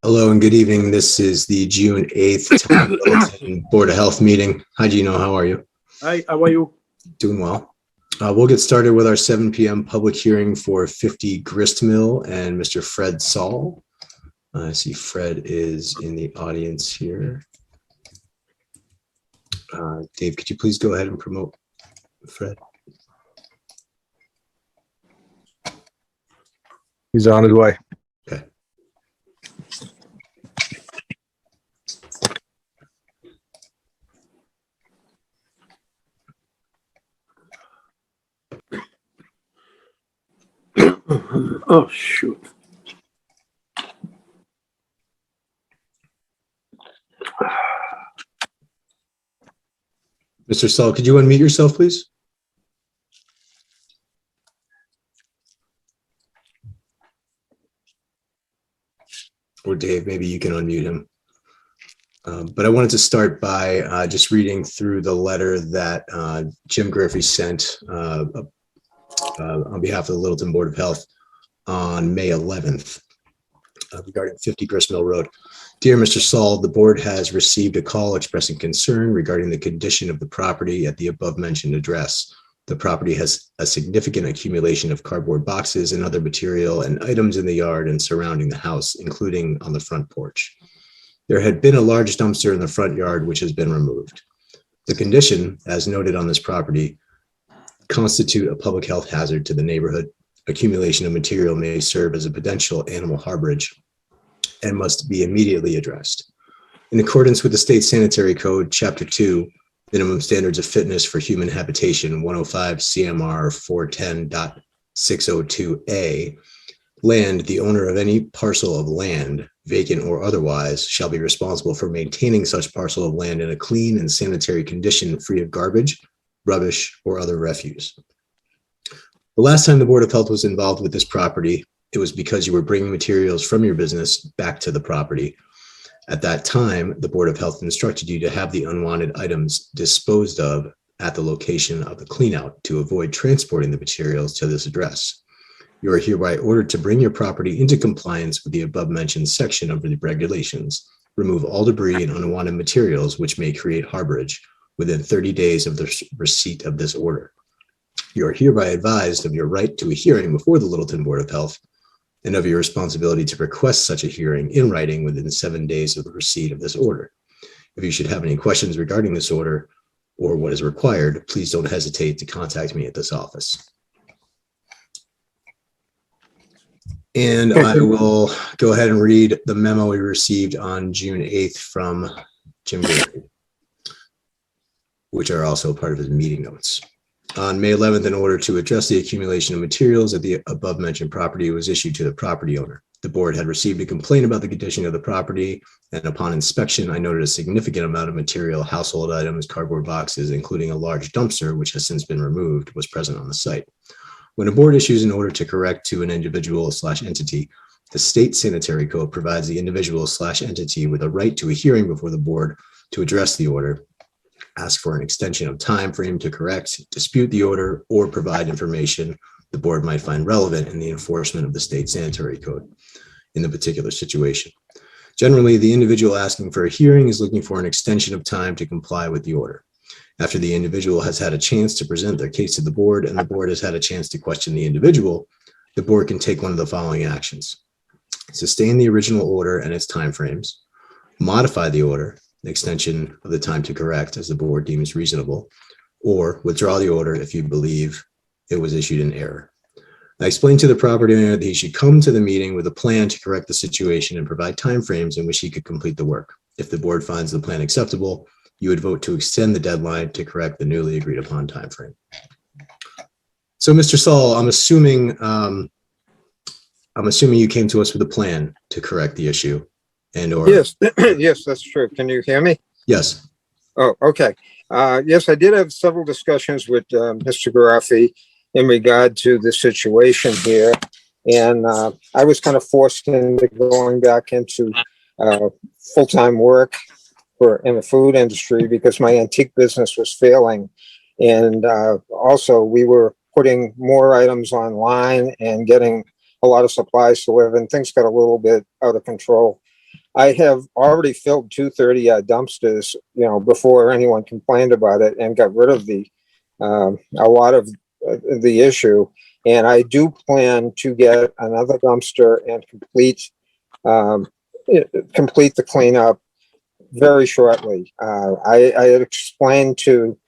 Hello and good evening. This is the June 8th Town Littleton Board of Health meeting. Hi, Gino. How are you? Hi, how are you? Doing well. We'll get started with our 7 p.m. public hearing for 50 Gristmill and Mr. Fred Saul. I see Fred is in the audience here. Dave, could you please go ahead and promote Fred? He's on his way. Okay. Oh, shoot. Mr. Saul, could you unmute yourself, please? Or Dave, maybe you can unmute him. But I wanted to start by just reading through the letter that Jim Griffey sent on behalf of the Littleton Board of Health on May 11th regarding 50 Gristmill Road. Dear Mr. Saul, the board has received a call expressing concern regarding the condition of the property at the above mentioned address. The property has a significant accumulation of cardboard boxes and other material and items in the yard and surrounding the house, including on the front porch. There had been a large dumpster in the front yard, which has been removed. The condition, as noted on this property, constitute a public health hazard to the neighborhood. Accumulation of material may serve as a potential animal harborage and must be immediately addressed. In accordance with the State Sanitary Code, Chapter 2, Minimum Standards of Fitness for Human Habitation, 105 CMR 410.602A, land, the owner of any parcel of land, vacant or otherwise, shall be responsible for maintaining such parcel of land in a clean and sanitary condition, free of garbage, rubbish, or other refuse. The last time the Board of Health was involved with this property, it was because you were bringing materials from your business back to the property. At that time, the Board of Health instructed you to have the unwanted items disposed of at the location of the cleanout to avoid transporting the materials to this address. You are hereby ordered to bring your property into compliance with the above mentioned section of the regulations. Remove all debris and unwanted materials which may create harborage within 30 days of the receipt of this order. You are hereby advised of your right to a hearing before the Littleton Board of Health and of your responsibility to request such a hearing in writing within 7 days of the receipt of this order. If you should have any questions regarding this order or what is required, please don't hesitate to contact me at this office. And I will go ahead and read the memo we received on June 8th from Jim Griffey, which are also part of his meeting notes. On May 11th, an order to address the accumulation of materials at the above mentioned property was issued to the property owner. The board had received a complaint about the condition of the property, and upon inspection, I noted a significant amount of material, household items, cardboard boxes, including a large dumpster, which has since been removed, was present on the site. When a board issues an order to correct to an individual/entity, the State Sanitary Code provides the individual/entity with a right to a hearing before the board to address the order, ask for an extension of time frame to correct, dispute the order, or provide information the board might find relevant in the enforcement of the State Sanitary Code in the particular situation. Generally, the individual asking for a hearing is looking for an extension of time to comply with the order. After the individual has had a chance to present their case to the board and the board has had a chance to question the individual, the board can take one of the following actions: sustain the original order and its timeframes, modify the order, an extension of the time to correct as the board deems reasonable, or withdraw the order if you believe it was issued in error. I explained to the property owner that he should come to the meeting with a plan to correct the situation and provide timeframes in which he could complete the work. If the board finds the plan acceptable, you would vote to extend the deadline to correct the newly agreed upon timeframe. So, Mr. Saul, I'm assuming you came to us with a plan to correct the issue. Yes, yes, that's true. Can you hear me? Yes. Oh, okay. Yes, I did have several discussions with Mr. Griffey in regard to the situation here. And I was kind of forced into going back into full-time work in the food industry because my antique business was failing. And also we were putting more items online and getting a lot of supplies delivered, and things got a little bit out of control. I have already filled 230 dumpsters, before anyone complained about it, and got rid of a lot of the issue. And I do plan to get another dumpster and complete the cleanup very shortly. I had explained to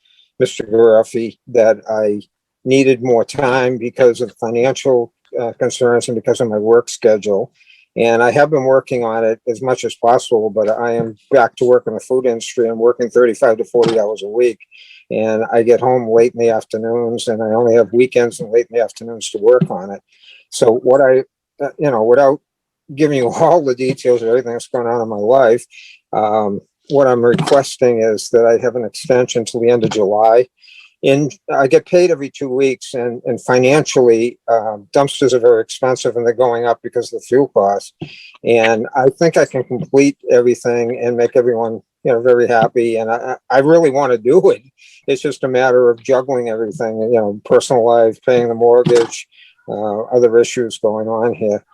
Mr. Garoffi that I needed more time because of financial concerns and because of my work schedule. And I have been working on it as much as possible, but I am back to work in the food industry. I'm working 35 to 40 hours a week. And I get home late in the afternoons, and I only have weekends and late in the afternoons to work on it. So what without giving you all the details of everything that's going on in my life, what I'm requesting is that I have an extension till the end of July. And I get paid every 2 weeks, and financially, dumpsters are very expensive, and they're going up because of the fuel costs. And I think I can complete everything and make everyone, very happy. And I really want to do it. It's just a matter of juggling everything, personal life, paying the mortgage, other issues going on here.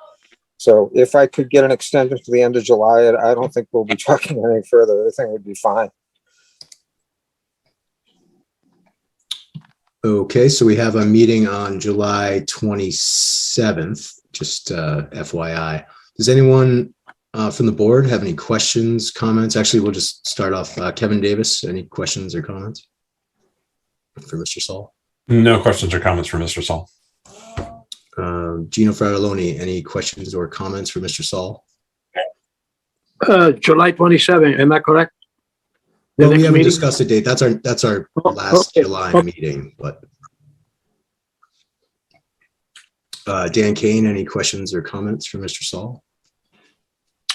So if I could get an extension to the end of July, I don't think we'll be talking any further. Everything would be fine. Okay, so we have a meeting on July 27th, just FYI. Does anyone from the board have any questions, comments? Actually, we'll just start off. Kevin Davis, any questions or comments for Mr. Saul? No questions or comments for Mr. Saul. Gino Fratelloni, any questions or comments for Mr. Saul? July 27, am I correct? Well, next we haven't meeting? discussed a date. That's our last okay. July meeting, but Dan Kane, any questions or comments for Mr. Saul?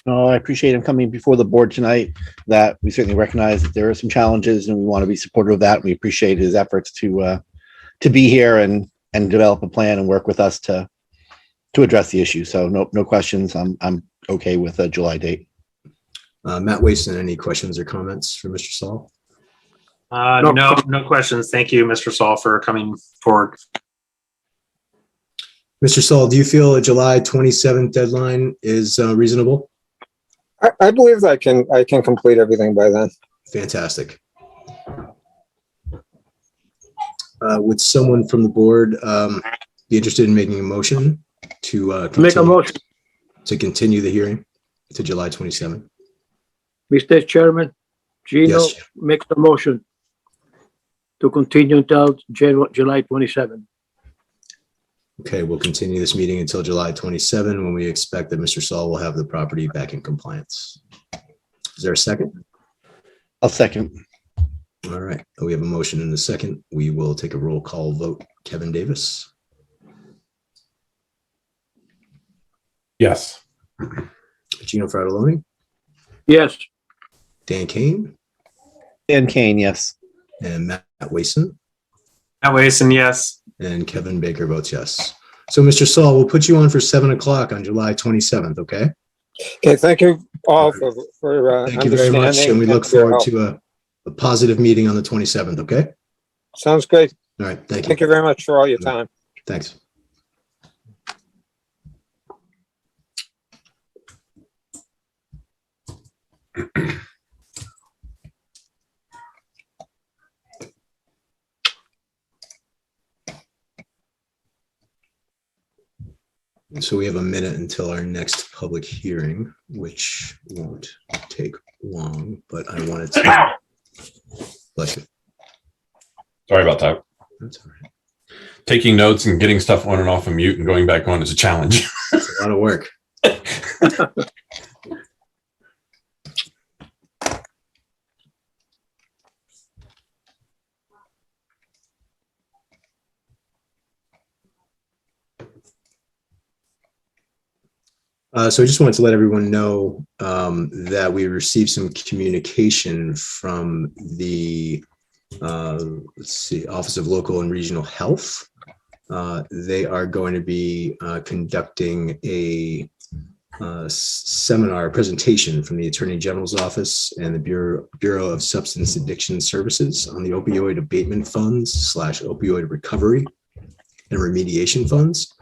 I appreciate him coming before the board tonight. That we certainly recognize that there are some challenges, and we want to be supportive of that. We appreciate his efforts to be here and develop a plan and work with us to address the issue. So no questions. I'm okay with a July date. Matt Waston, any questions or comments for Mr. Saul? No questions. Thank you, Mr. Saul, for coming forward. Mr. Saul, do you feel a July 27th deadline is reasonable? I believe that I can complete everything by then. Fantastic. Would someone from the board be interested in making a motion to Make a motion, continue the hearing to July 27th? Mr. Chairman. Gino Yes. makes the motion to continue until July 27. Okay, we'll continue this meeting until July 27, when we expect that Mr. Saul will have the property back in compliance. Is there a second? I'll second. All right, we have a motion and a second. We will take a roll call vote. Kevin Davis, Yes. Gino Fratelloni, Yes, Dan Kane, Dan Kane, yes. and Matt Wasson, Matt Wasson, yes. and Kevin Baker votes yes. So, Mr. Saul, we'll put you on for 7 o'clock on July 27th, okay? Okay, thank you all for Thank you very much, understanding and we look and for your forward help. to a positive meeting on the 27th, okay? Sounds great. All right, thank you. Thank you very much for all your time. Thanks. So we have a minute until our next public hearing, which won't take long, but I wanted to. Bless you. Sorry about that. That's all right. Taking notes and getting stuff on and off of mute and going back on is a challenge. It's a lot of work. So I just wanted to let everyone know that we received some communication from the Office of Local and Regional Health. They are going to be conducting a seminar presentation from the Attorney General's Office and the Bureau of Substance Addiction Services on the opioid abatement funds / opioid recovery and remediation funds.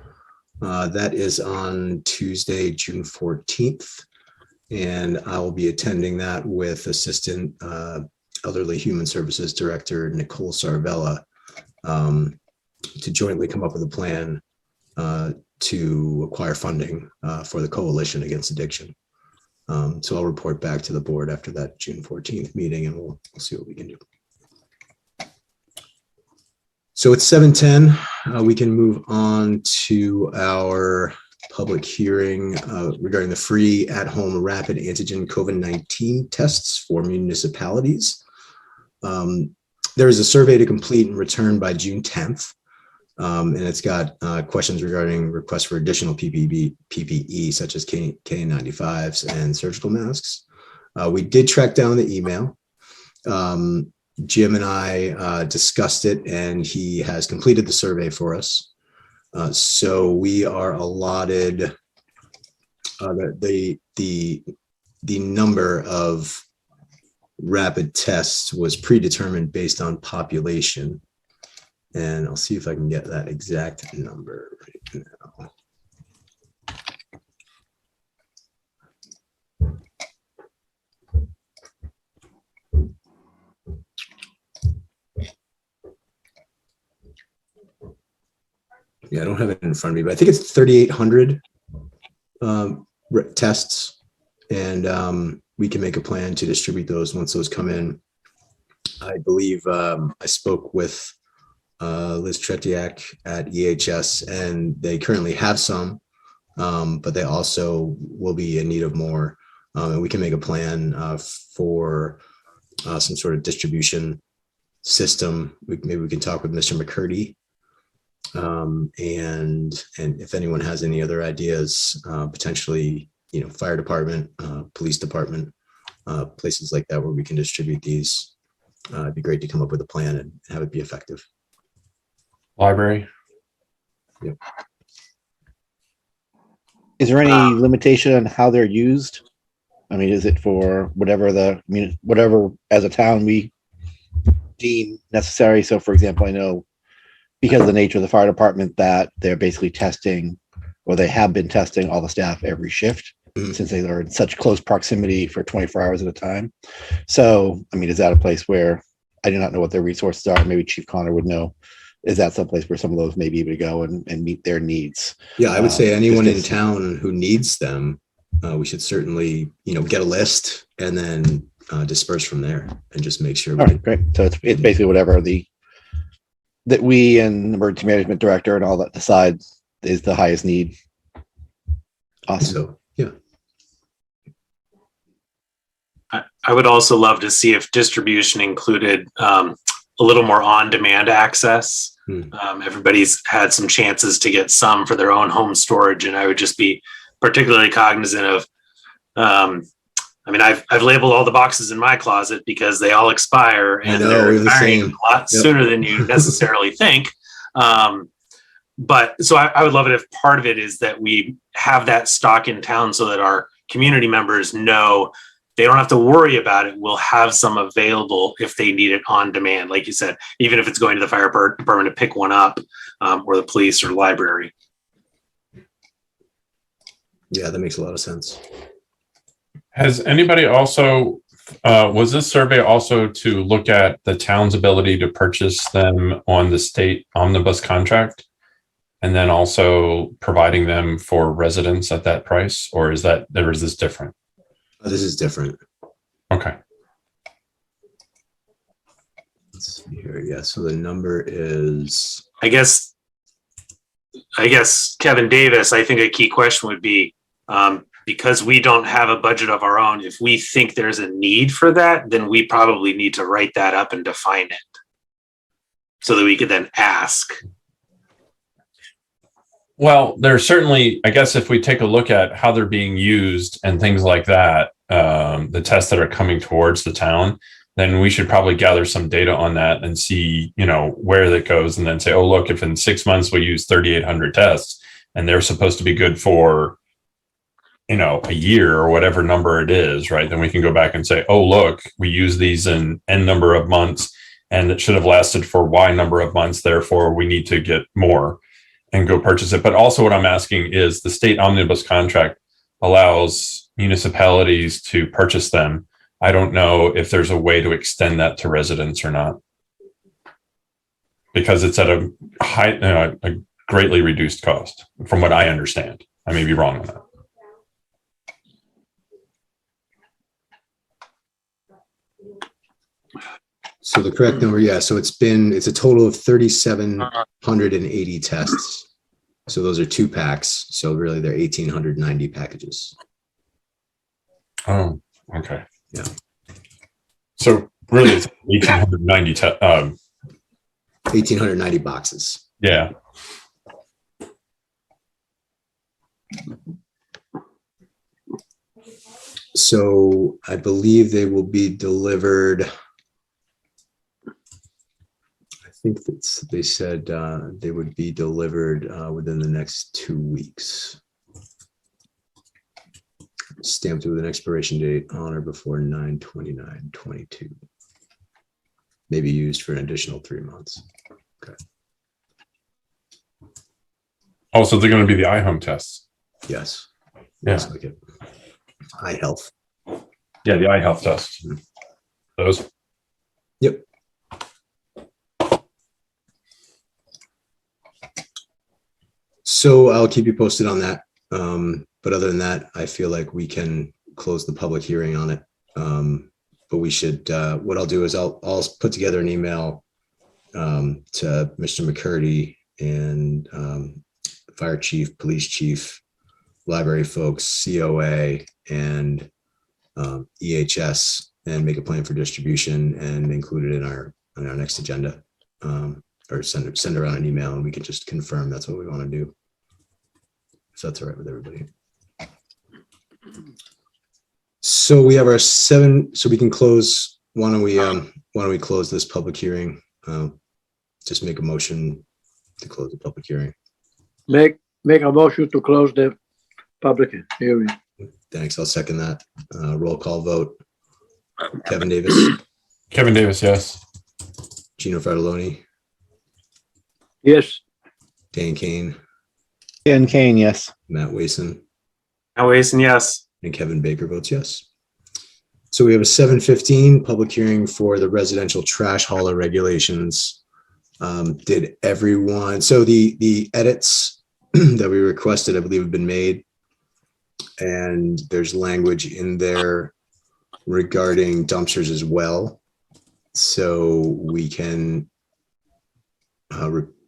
That is on Tuesday, June 14th. and I will be attending that with Assistant Elderly Human Services Director Nicole Sarvella to jointly come up with a plan to acquire funding for the Coalition Against Addiction. So I'll report back to the board after that June 14th meeting, and we'll see what we can do. So it's 7:10. We can move on to our public hearing regarding the free at-home rapid antigen COVID-19 tests for municipalities. There is a survey to complete and return by June 10th. And it's got questions regarding requests for additional PPE, such as KN95s and surgical masks. We did track down the email. Jim and I discussed it, and he has completed the survey for us. So we are allotted the number of rapid tests was predetermined based on population. And I'll see if I can get that exact number right now. Yeah, I don't have it in front of me, but I think it's 3,800 tests, and we can make a plan to distribute those once those come in. I believe I spoke with Liz Tretiak at EHS, and they currently have some, but they also will be in need of more. And we can make a plan for some sort of distribution system. Maybe we can talk with Mr. McCurdy. And if anyone has any other ideas, potentially, fire department, police department, places like that where we can distribute these, it'd be great to come up with a plan and have it be effective. Library. Yep. Is there any limitation on how they're used? I mean, is it for whatever as a town we deem necessary? So, for example, I know because of the nature of the fire department that they're basically testing, or they have been testing all the staff every shift since they are in such close proximity for 24 hours at a time. So, I mean, is that a place where I do not know what their resources are? Maybe Chief Connor would know. Is that someplace where some of those may be able to go and meet their needs? Yeah, I would say anyone in town who needs them, we should certainly, get a list and then disperse from there and just make sure. All right, great. So it's basically whatever that we and the emergency management director and all that decide is the highest need. Awesome. So, yeah. I would also love to see if distribution included a little more on-demand access. Everybody's had some chances to get some for their own home storage, and I would just be particularly cognizant of, I've labeled all the boxes in my closet because they all expire, and they're expiring a lot sooner than you necessarily think. But so I would love it if part of it is that we have that stock in town so that our community members know they don't have to worry about it. We'll have some available if they need it on demand. Like you said, even if it's going to the fire department to pick one up, or the police or library. Yeah, that makes a lot of sense. Has anybody also, was this survey also to look at the town's ability to purchase them on the state omnibus contract? And then also providing them for residents at that price? Or is this different? This is different. Okay. Let's see here. Yeah, so the number is. I guess Kevin Davis, I think a key question would be, because we don't have a budget of our own, if we think there's a need for that, then we probably need to write that up and define it so that we could then ask. Well, there's certainly, I guess, if we take a look at how they're being used and things like that, the tests that are coming towards the town, then we should probably gather some data on that and see, where that goes, and then say, oh, look, if in 6 months we use 3,800 tests and they're supposed to be good for, a year or whatever number it is, right? Then we can go back and say, oh, look, we use these in N number of months and it should have lasted for Y number of months. Therefore, we need to get more and go purchase it. But also what I'm asking is the state omnibus contract allows municipalities to purchase them. I don't know if there's a way to extend that to residents or not, because it's at a a greatly reduced cost, from what I understand. I may be wrong on that. So the correct number, yeah, so it's a total of 3,780 tests. So those are 2 packs. So really they're 1,890 packages. Oh, okay. Yeah. So really it's 1,890 1,890 boxes. yeah. So I believe they will be delivered. I think they said they would be delivered within the next 2 weeks. Stamped with an expiration date on or before 9/29/22. Maybe used for an additional 3 months. Okay. Oh, so they're going to be the iHome tests. Yes. Yeah. Looks like it. Eye health. Yeah, the iHealth tests. Those. Yep. So I'll keep you posted on that. But other than that, I feel like we can close the public hearing on it. But we should, what I'll do is I'll put together an email to Mr. McCurdy and fire chief, police chief, library folks, COA, and EHS, and make a plan for distribution and include it in our next agenda, or send around an email, and we can just confirm that's what we want to do, if that's all right with everybody. So we have our 7, so we can close. Why don't we close this public hearing? Just make a motion to close the public hearing. Make a motion to close the public hearing. Thanks. I'll second that. Roll call vote. Kevin Davis, Kevin Davis, yes. Gino Fratelloni, Yes, Dan Kane, Dan Kane, yes. Matt Wason, Wason, yes. and Kevin Baker votes yes. So we have a 7:15 public hearing for the residential trash hauler regulations. Did everyone, so the edits that we requested, I believe, have been made. And there's language in there regarding dumpsters as well. So we can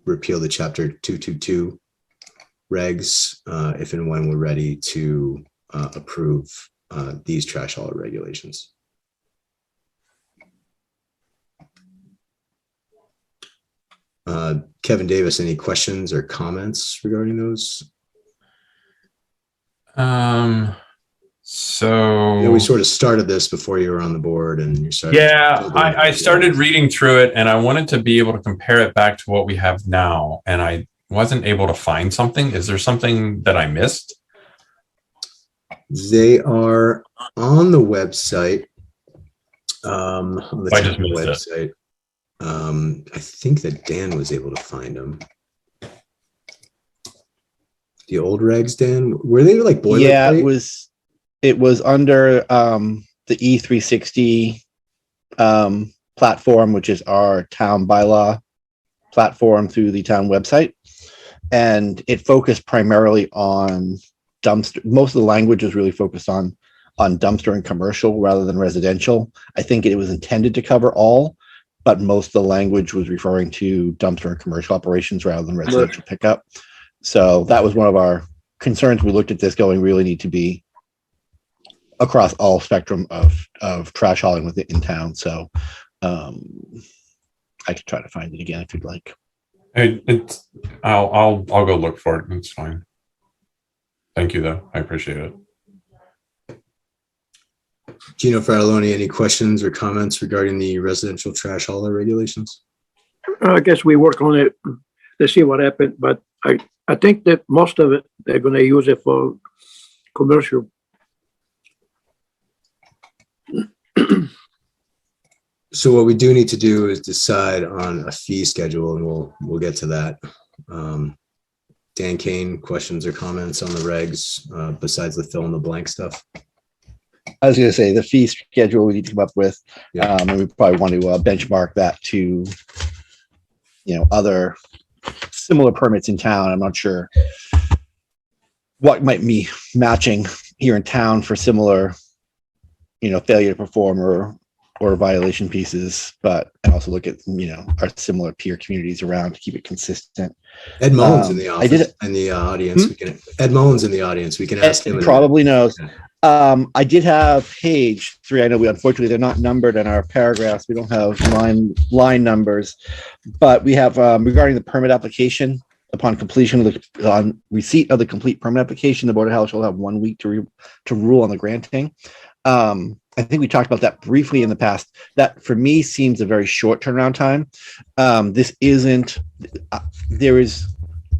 repeal the chapter 222 regs if and when we're ready to approve these trash hauler regulations. Kevin Davis, any questions or comments regarding those? So You know, we sort of started this before you were on the board, and you started. yeah, I started reading through it, and I wanted to be able to compare it back to what we have now, and I wasn't able to find something. Is there something that I missed? They are on the website. On the I just missed website. I think that Dan was able to find them. The old regs, Dan, were they like boilerplate? Yeah, it was under the E360 platform, which is our town bylaw platform through the town website. And it focused primarily on dumpster. Most of the language was really focused on dumpster and commercial rather than residential. I think it was intended to cover all, but most of the language was referring to dumpster and commercial operations rather than residential pickup. So that was one of our concerns. We looked at this going, really need to be across all spectrum of trash hauling in town. So I could try to find it again if you'd like. I'll go look for it. It's fine. Thank you, though. I appreciate it. Gino Fratelloni, any questions or comments regarding the residential trash hauler regulations? I guess we work on it. Let's see what happened, but I think that most of it, they're gonna use it for commercial. So what we do need to do is decide on a fee schedule, and we'll get to that. Dan, Dan Kane, questions or comments on the regs besides the fill in the blank stuff? I was going to say the fee schedule we need to come up with, Yeah. and we probably want to benchmark that to, other similar permits in town. I'm not sure what might be matching here in town for similar, failure to perform or violation pieces, and also look at, our similar peer communities around to keep it consistent. Ed Mullins in the I did office, in the audience. Ed Mullins in the audience. We can ask him. Probably knows. I did have page 3. I know unfortunately they're not numbered in our paragraphs. We don't have line numbers, but we have regarding the permit application. Upon completion of on receipt of the complete permit application, the Board of Health shall have 1 week to rule on the granting. I think we talked about that briefly in the past. That for me seems a very short turnaround time. This isn't.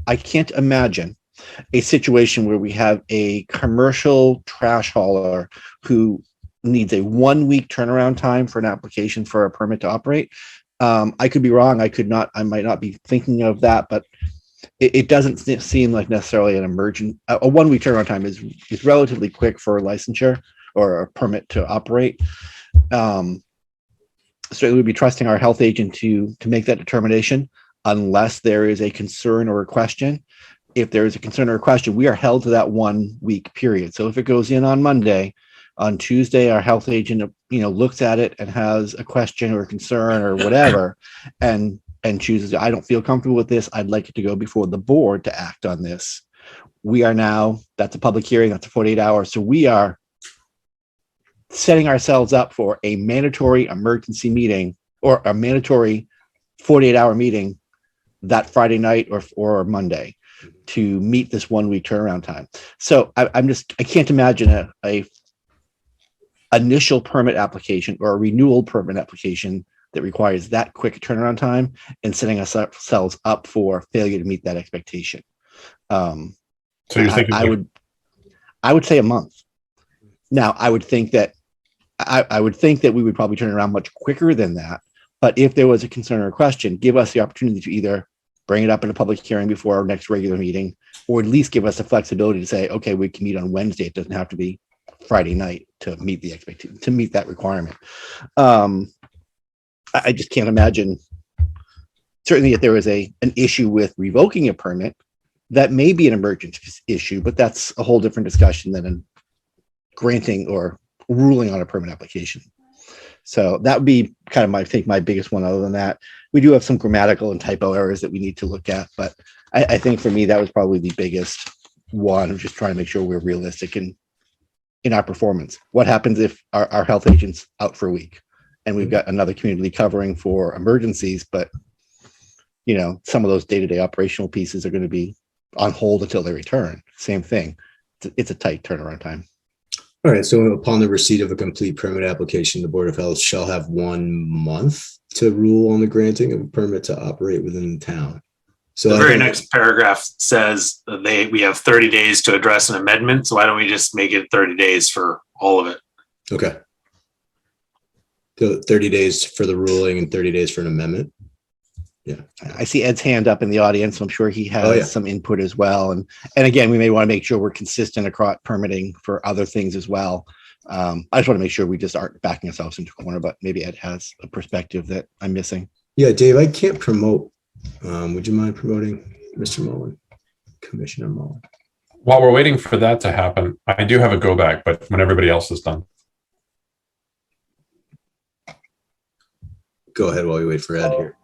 I can't imagine a situation where we have a commercial trash hauler who needs a 1 week turnaround time for an application for a permit to operate. I could be wrong. I might not be thinking of that, but it doesn't seem like necessarily an emergent. A 1 week turnaround time is relatively quick for a licensure or a permit to operate. So we'd be trusting our health agent to make that determination unless there is a concern or a question. If there is a concern or a question, we are held to that 1 week period. So if it goes in on Monday, on Tuesday, our health agent, looks at it and has a question or a concern or whatever, and chooses, I don't feel comfortable with this. I'd like it to go before the board to act on this. We are now, that's a public hearing, that's a 48 hours. So we are setting ourselves up for a mandatory emergency meeting or a mandatory 48-hour meeting that Friday night or Monday to meet this 1 week turnaround time. So I can't imagine a initial permit application or a renewal permit application that requires that quick turnaround time and setting ourselves up for failure to meet that expectation. So you're thinking I would say a month. Now I would think that we would probably turn around much quicker than that. But if there was a concern or a question, give us the opportunity to either bring it up in a public hearing before our next regular meeting, or at least give us the flexibility to say, okay, we can meet on Wednesday. It doesn't have to be Friday night to meet the expectation, to meet that requirement. I just can't imagine. Certainly, if there is an issue with revoking a permit, that may be an emergency issue, but that's a whole different discussion than granting or ruling on a permit application. So that would be kind of my biggest one. Other than that, we do have some grammatical and typo errors that we need to look at, but I think for me that was probably the biggest one of just trying to make sure we're realistic in our performance. What happens if our health agent's out for a week and we've got another community covering for emergencies, but some of those day-to-day operational pieces are going to be on hold until they return. Same thing. It's a tight turnaround time. All right. So upon the receipt of a complete permit application, the Board of Health shall have 1 month to rule on the granting of a permit to operate within the town. So the very next paragraph says that we have 30 days to address an amendment. So why don't we just make it 30 days for all of it? Okay. So 30 days for the ruling and 30 days for an amendment. Yeah. I see Ed's hand up in the audience. So I'm sure he has some input as well. And again, we may want to make sure we're consistent across permitting for other things as well. I just want to make sure we just aren't backing ourselves into a corner, but maybe Ed has a perspective that I'm missing. Yeah, Dave, I can't promote. Would you mind promoting Mr. Mullen, Commissioner Mullen? While we're waiting for that to happen, I do have a go back, but when everybody else is done. Go ahead while we wait for Ed here.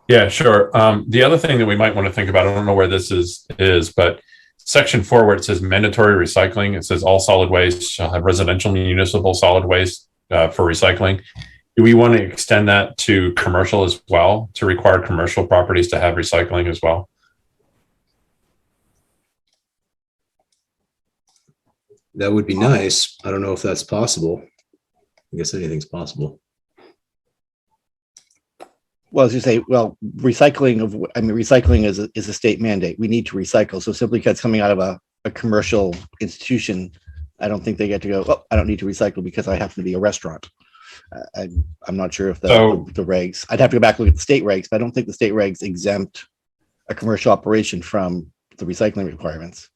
Yeah, sure. The other thing that we might want to think about, I don't know where this is, but section 4 where it says mandatory recycling, it says all solid waste shall have residential municipal solid waste for recycling. Do we want to extend that to commercial as well, to require commercial properties to have recycling as well? That would be nice. I don't know if that's possible. I guess anything's possible. Well, as you say, recycling is a state mandate. We need to recycle. So simply because it's coming out of a commercial institution, I don't think they get to go, oh, I don't need to recycle because I happen to be a restaurant. I'm not sure if the regs, I'd have to go back and look at the state regs, but I don't think the state regs exempt a commercial operation from the recycling requirements.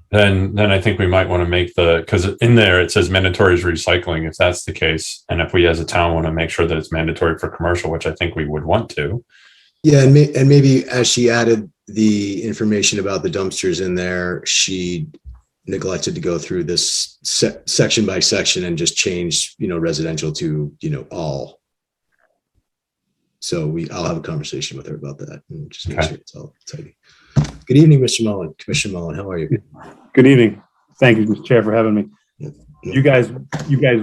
Then I think we might want to make because in there it says mandatory is recycling, if that's the case. And if we as a town want to make sure that it's mandatory for commercial, which I think we would want to. Yeah, and maybe as she added the information about the dumpsters in there, she neglected to go through this section by section and just change, residential to, all. So I'll have a conversation with her about that and just make sure it's all tidy. Good evening, Mr. Mullen. Commissioner Mullen, how are you? Good evening. Thank you, Mr. Chair, for having me. Yeah. You guys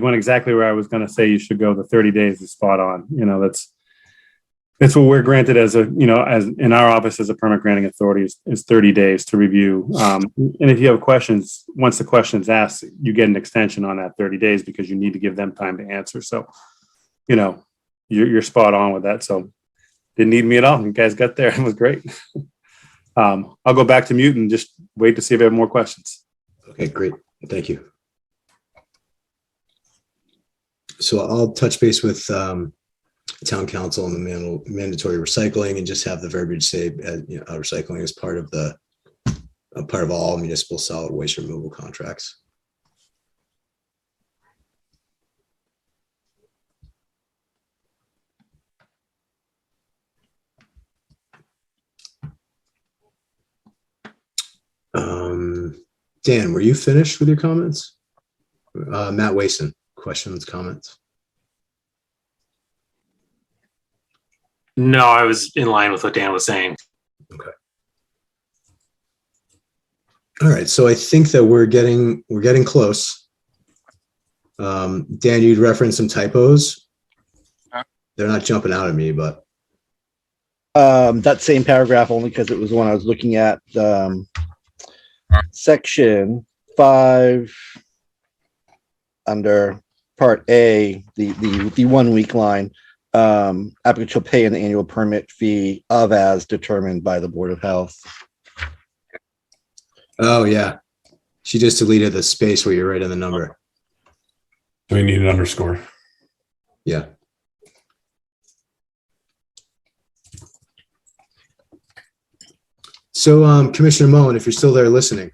went exactly where I was going to say you should go. The 30 days is spot on. That's what we're granted as in our office as a permit granting authority is 30 days to review. And if you have questions, once the question's asked, you get an extension on that 30 days because you need to give them time to answer. So, you're spot on with that. So didn't need me at all. You guys got there. It was great. I'll go back to mute and just wait to see if I have more questions. Okay, great. Thank you. So I'll touch base with town council on the mandatory recycling and just have the verbiage say recycling is part of all municipal solid waste removal contracts. Dan, were you finished with your comments? Matt Wason, questions, comments? No, I was in line with what Dan was saying. Okay. All right, so I think that we're getting close. Dan, you'd referenced some typos. They're not jumping out at me, but That same paragraph, only because it was the one I was looking at. Section 5 under Part A, the 1 week line. Applicant shall pay an annual permit fee of as determined by the Board of Health. oh yeah, she just deleted the space where you're writing the number. Do we need an underscore? Yeah. So, Commissioner Mullen, if you're still there listening,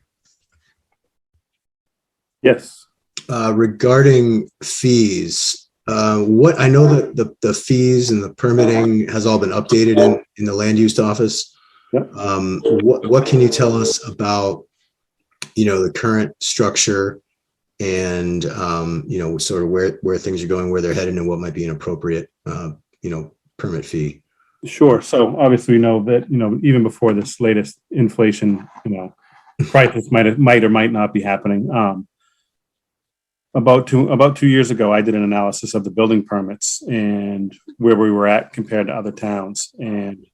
Yes. regarding fees, what I know that the fees and the permitting has all been updated in the land use office. Yep. What can you tell us about, the current structure and, sort of where things are going, where they're headed and what might be an appropriate, permit fee? Sure. So obviously we know that, even before this latest inflation, crisis might or might not be happening. About 2 years ago, I did an analysis of the building permits and where we were at compared to other towns, and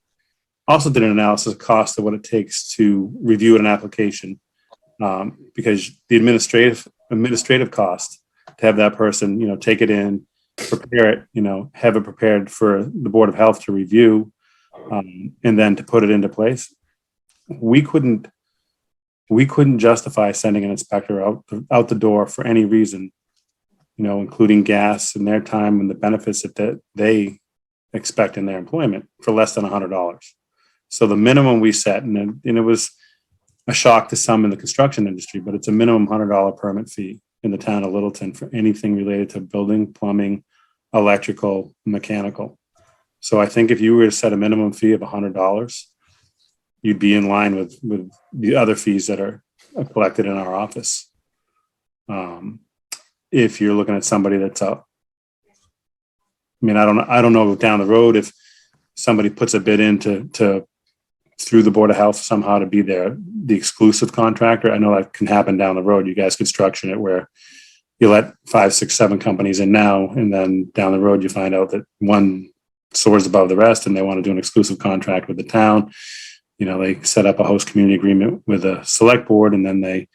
also did an analysis of cost of what it takes to review an application, because the administrative cost to have that person, take it in, prepare it, have it prepared for the Board of Health to review, and then to put it into place. We couldn't justify sending an inspector out the door for any reason, including gas and their time and the benefits that they expect in their employment, for less than $100. So the minimum we set, and it was a shock to some in the construction industry, but it's a minimum $100 permit fee in the town of Littleton for anything related to building, plumbing, electrical, mechanical. So I think if you were to set a minimum fee of $100, you'd be in line with the other fees that are collected in our office. If you're looking at somebody that's up, I don't know down the road if somebody puts a bid in to through the Board of Health somehow to be the exclusive contractor. I know that can happen down the road. You guys could structure it where you let 5, 6, 7 companies in now, and then down the road you find out that one soars above the rest and they want to do an exclusive contract with the town. They set up a host community agreement with a select board, and then they,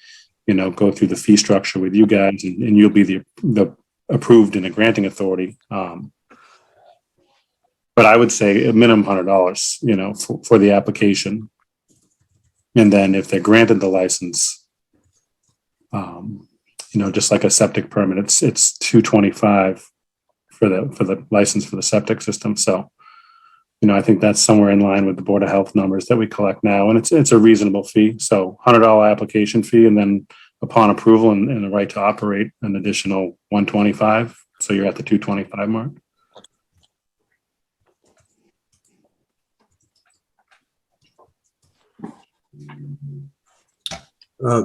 go through the fee structure with you guys, and you'll be the approved and a granting authority. But I would say a minimum $100, for the application. And then if they're granted the license, just like a septic permit, it's $225 for the license for the septic system. So I think that's somewhere in line with the Board of Health numbers that we collect now, and it's a reasonable fee. So $100 application fee, and then upon approval and the right to operate, an additional $125. So you're at the $225 mark.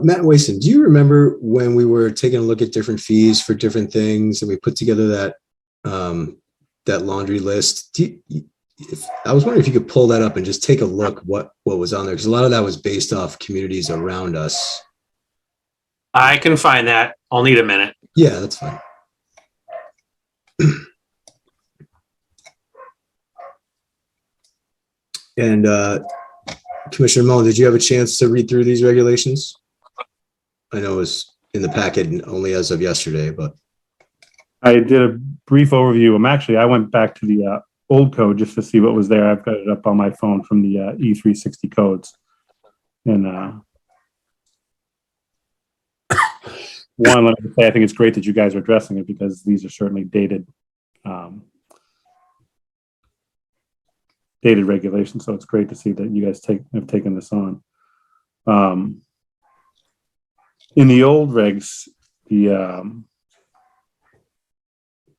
Matt Wason, do you remember when we were taking a look at different fees for different things and we put together that that laundry list? I was wondering if you could pull that up and just take a look what was on there, because a lot of that was based off communities around us. I can find that. I'll need a minute. Yeah, that's fine. And Commissioner Mullen, did you have a chance to read through these regulations? I know it was in the packet and only as of yesterday, but I did a brief overview. I went back to the old code just to see what was there. I've got it up on my phone from the E360 codes. And one, let me say, I think it's great that you guys are addressing it, because these are certainly dated regulations. So it's great to see that you guys have taken this on. In the old regs,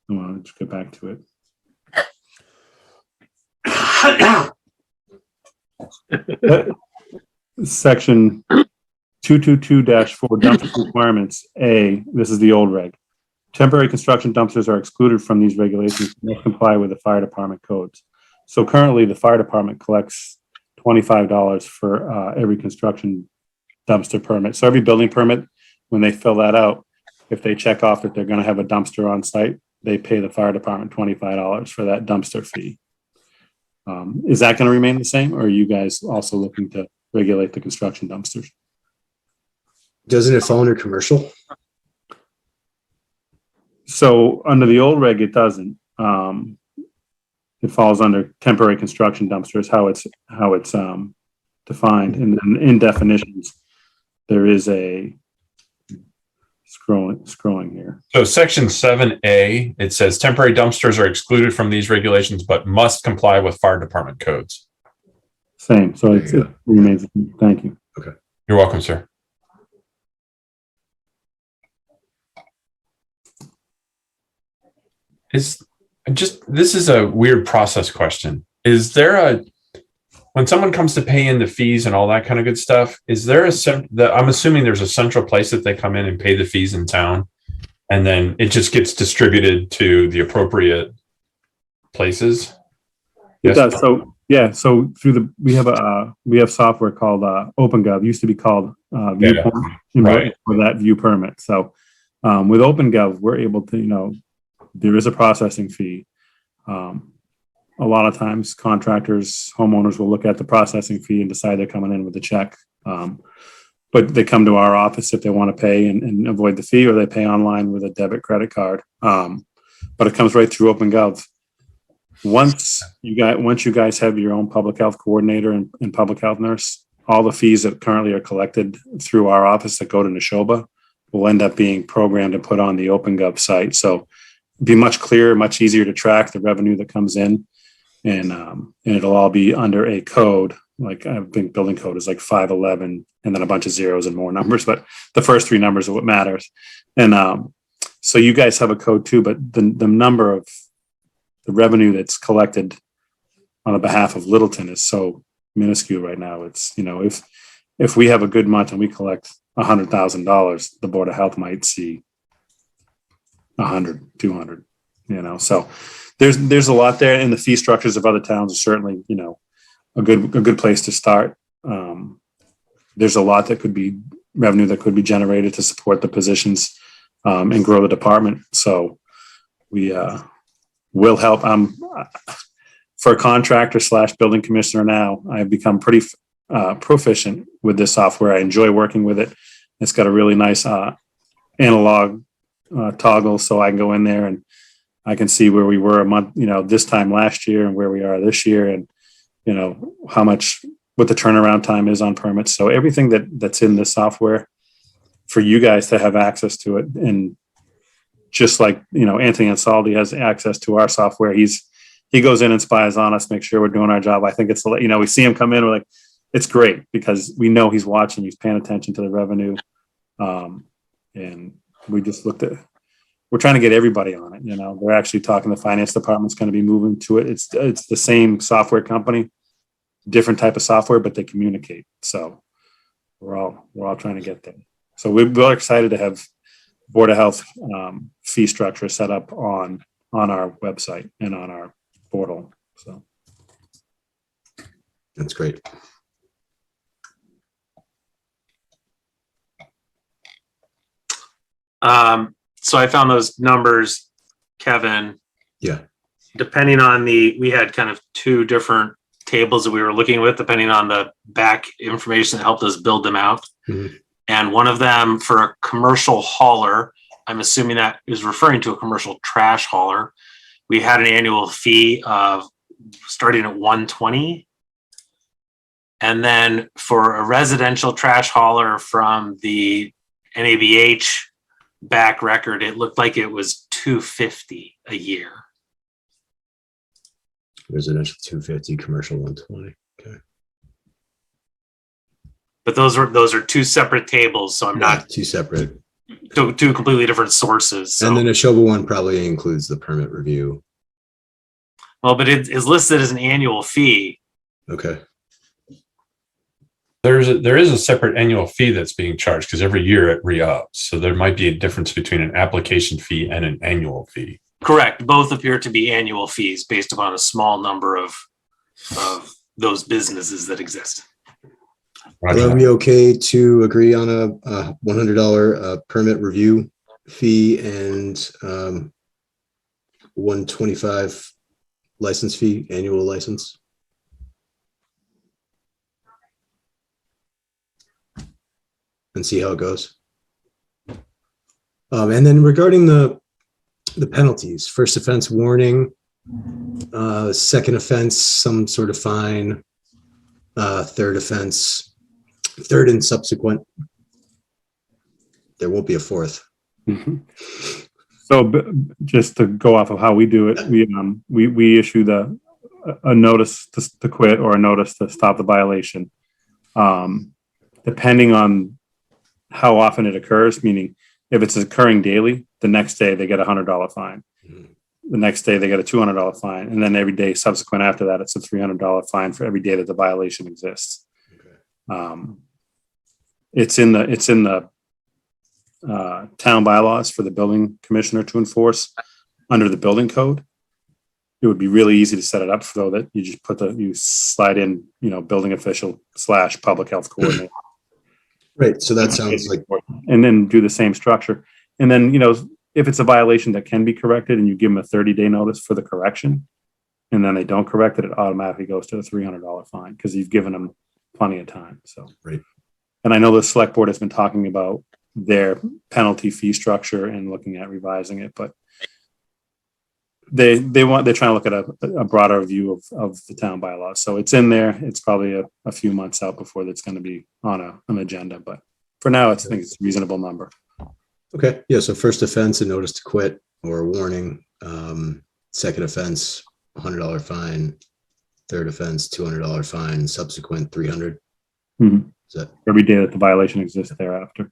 let's get back to it. Section 222-4 dumpster requirements. A, this is the old reg. Temporary construction dumpsters are excluded from these regulations and must comply with the fire department codes. So currently the fire department collects $25 for every construction dumpster permit. So every building permit, when they fill that out, if they check off that they're going to have a dumpster on site, they pay the fire department $25 for that dumpster fee. Is that going to remain the same, or are you guys also looking to regulate the construction dumpsters? doesn't it fall under commercial? So under the old reg, it doesn't. It falls under temporary construction dumpsters, how it's defined. And then in definitions, there is a scrolling here. So section 7A, it says temporary dumpsters are excluded from these regulations, but must comply with fire department codes. Same. So it remains. Thank you. Okay. You're welcome, sir. This is a weird process question. Is there when someone comes to pay in the fees and all that kind of good stuff, is there I'm assuming there's a central place that they come in and pay the fees in town, and then it just gets distributed to the appropriate places? It does. So yeah. So we have software called OpenGov. It used to be called Viewpoint, right, for that view permit. So with OpenGov, we're able to, there is a processing fee. A lot of times contractors, homeowners will look at the processing fee and decide they're coming in with a check. But they come to our office if they want to pay and avoid the fee, or they pay online with a debit credit card. But it comes right through OpenGov. Once you guys have your own public health coordinator and public health nurse, all the fees that currently are collected through our office that go to Neshoba will end up being programmed and put on the OpenGov site. So it'd be much clearer, much easier to track the revenue that comes in, and it'll all be under a code. Like I think building code is like 511, and then a bunch of zeros and more numbers, but the first three numbers are what matters. And so you guys have a code too, but the number of the revenue that's collected on the behalf of Littleton is so minuscule right now. It's, if we have a good month and we collect $100,000, the Board of Health might see 100, 200, so there's a lot there, and the fee structures of other towns are certainly, a good place to start. There's a lot that could be revenue that could be generated to support the positions and grow the department. So we will help. For a contractor / building commissioner now, I've become pretty proficient with this software. I enjoy working with it. It's got a really nice analog toggle, so I can go in there and I can see where we were a month, this time last year, and where we are this year, and what the turnaround time is on permits. So everything that's in the software for you guys to have access to it. And just like, Anthony Ansaldi has access to our software, he's he goes in and spies on us, make sure we're doing our job. I think it's, we see him come in, we're like, it's great because we know he's watching, he's paying attention to the revenue. And we just we're trying to get everybody on it. We're actually talking, the finance department's going to be moving to it. It's the same software company, different type of software, but they communicate. So we're all trying to get there. So we're excited to have Board of Health fee structure set up on our website and on our portal. So That's great. So I found those numbers, Kevin. Yeah. Depending on we had kind of two different tables that we were looking with, depending on the back information that helped us build them out. Mhm. And one of them for a commercial hauler, I'm assuming that is referring to a commercial trash hauler. We had an annual fee of starting at $120. And then for a residential trash hauler from the NABH back record, it looked like it was $250 a year. Residential 250, commercial 120. Okay. But those are two separate tables, so I'm not Two separate. two completely different sources. So. And then a Neshoba one probably includes the permit review. Well, but it is listed as an annual fee. Okay. There is a separate annual fee that's being charged because every year it re-ups. So there might be a difference between an application fee and an annual fee. Correct. Both appear to be annual fees based upon a small number of those businesses that exist. Are we okay to agree on a $100 permit review fee and $125 license fee, annual license? And see how it goes. And then regarding the penalties, first offense warning, second offense, some sort of fine, third offense, third and subsequent. There won't be a fourth. Mm-hmm. So just to go off of how we do it, we issue a notice to quit or a notice to stop the violation. Depending on how often it occurs, meaning if it's occurring daily, the next day they get a $100 fine. The next day they get a $200 fine. And then every day subsequent after that, it's a $300 fine for every day that the violation exists. Okay. It's in the town bylaws for the building commissioner to enforce under the building code. It would be really easy to set it up so that you just you slide in, building official / public health coordinator. Right. So that sounds like, and then do the same structure. And then, if it's a violation that can be corrected and you give them a 30-day notice for the correction, and then they don't correct it, it automatically goes to a $300 fine because you've given them plenty of time. So, right. And I know the select board has been talking about their penalty fee structure and looking at revising it, but they're trying to look at a broader view of the town bylaws. So it's in there. It's probably a few months out before that's going to be on an agenda, but for now, I think it's a reasonable number. Okay. Yeah. So first offense, a notice to quit or a warning. Second offense, $100 fine. Third offense, $200 fine. Subsequent, $300. Mm-hmm. Is that every day that the violation exists thereafter?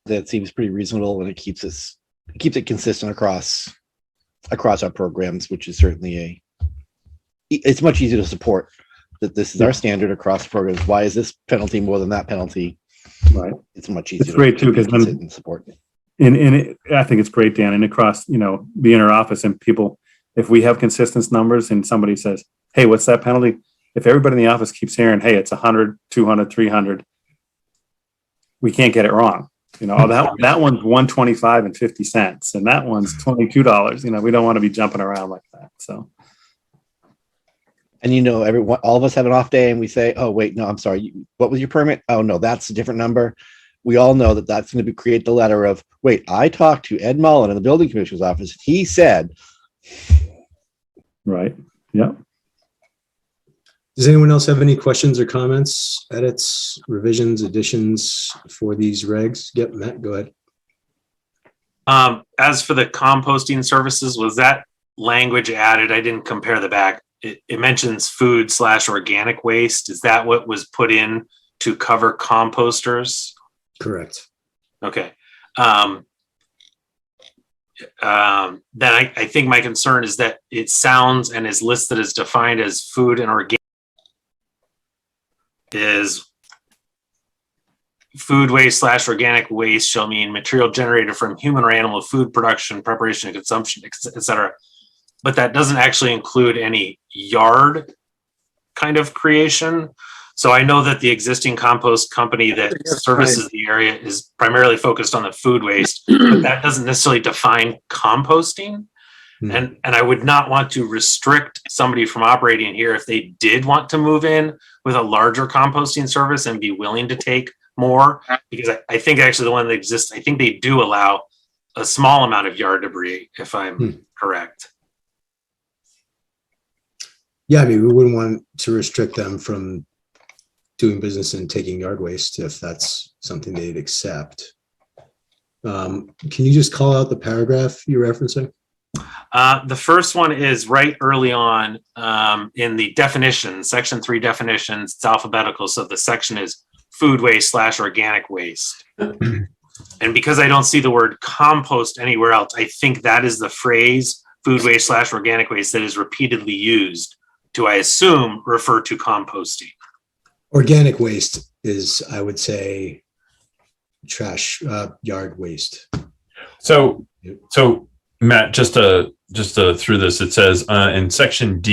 That seems pretty reasonable, and it keeps it consistent across our programs, which is certainly it's much easier to support that this is our standard across programs. Why is this penalty more than that penalty? Right. It's much easier. It's great too because then support. I think it's great, Dan, and across the inner office and people, if we have consistent numbers and somebody says, "Hey, what's that penalty?" If everybody in the office keeps hearing, "Hey, it's 100, 200, 300," we can't get it wrong. That one's $125 and 50 cents, and that one's $22. We don't want to be jumping around like that. So, and all of us have an off day, and we say, "Oh, wait, no, I'm sorry. What was your permit? Oh, no, that's a different number." We all know that that's going to create the letter of, "Wait, I talked to Ed Mullen in the building commissioner's office. He said," right? Yeah. Does anyone else have any questions or comments, edits, revisions, additions for these regs? Yep, Matt, go ahead. As for the composting services, was that language added? I didn't compare the back. It mentions food/organic waste. Is that what was put in to cover composters? Correct. Okay. Then I think my concern is that it sounds and is listed as defined as food and organic is food waste/organic waste shall mean material generated from human or animal food production, preparation, and consumption, etc. But that doesn't actually include any yard kind of creation. So I know that the existing compost company that services the area is primarily focused on the food waste, but that doesn't necessarily define composting. And I would not want to restrict somebody from operating here if they did want to move in with a larger composting service and be willing to take more, because I think actually the one that exists, I think they do allow a small amount of yard debris, if I'm correct. Yeah, I mean, we wouldn't want to restrict them from doing business and taking yard waste if that's something they'd accept. Can you just call out the paragraph you're referencing? The first one is right early on in the definitions, section 3 definitions. It's alphabetical, so the section is food waste/organic waste. And because I don't see the word compost anywhere else, I think that is the phrase food waste/organic waste that is repeatedly used to, I assume, refer to composting. Organic waste is, I would say, trash, yard waste. So Matt, just through this, it says in section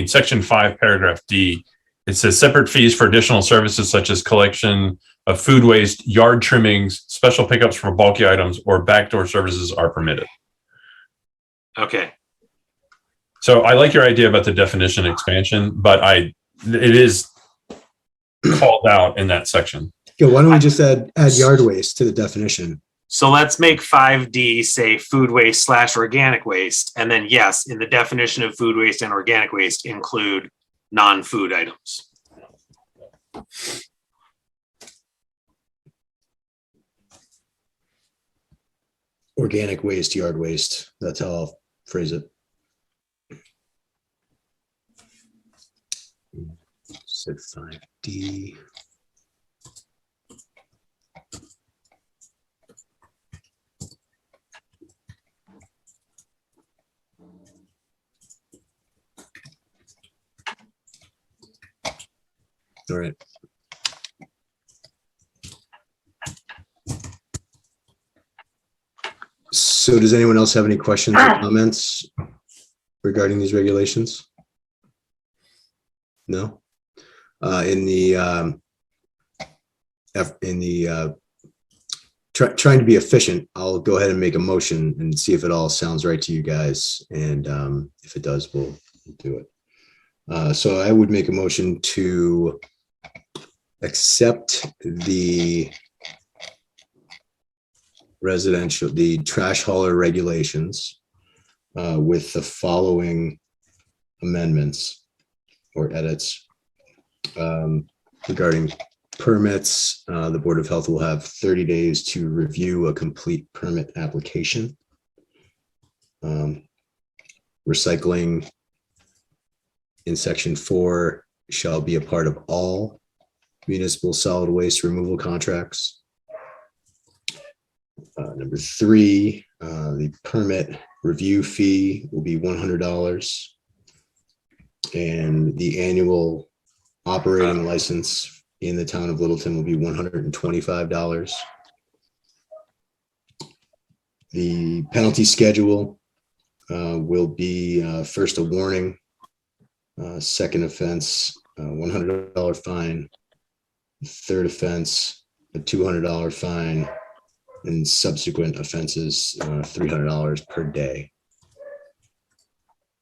section 5, paragraph D, it says separate fees for additional services such as collection of food waste, yard trimmings, special pickups for bulky items, or backdoor services are permitted. Okay. So I like your idea about the definition expansion, but it is called out in that section. Yeah, why don't we just add yard waste to the definition? So let's make 5D say food waste/organic waste. And then yes, in the definition of food waste and organic waste include non-food items. Organic waste, yard waste. That's how I'll phrase it. Said 5D. All right. So does anyone else have any questions or comments regarding these regulations? No? Trying to be efficient, I'll go ahead and make a motion and see if it all sounds right to you guys. And if it does, we'll do it. So I would make a motion to accept the trash hauler regulations with the following amendments or edits regarding permits. The Board of Health will have 30 days to review a complete permit application. Recycling in section 4 shall be a part of all municipal solid waste removal contracts. Number 3, the permit review fee will be $100, and the annual operating license in the town of Littleton will be $125. The penalty schedule will be first a warning, second offense, $100 fine, third offense, a $200 fine, and subsequent offenses, $300 per day.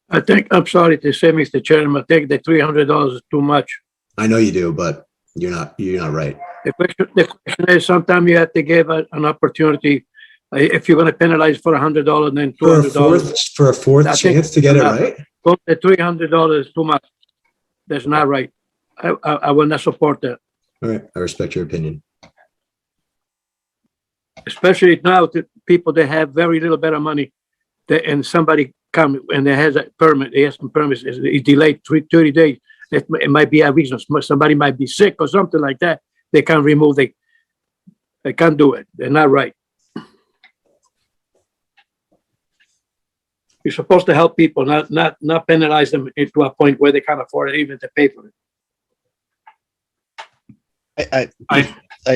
I think, I'm sorry to say, Mr. Chairman, I think the $300 is too much. I know you do, but you're not right. The question is, sometimes you have to give an opportunity. If you're going to penalize for $100, then $200. For a fourth I think chance to get it right? But the $300 is too much. That's not right. I will not support that, All right, I respect your opinion. especially now to people that have very little bit of money. And somebody come and they has a permit, they ask them permits, it's delayed 30 days. It might be a reason. Somebody might be sick or something like that. They can't remove, they can't do it. They're not right. You're supposed to help people, not penalize them to a point where they can't afford it even to pay for it.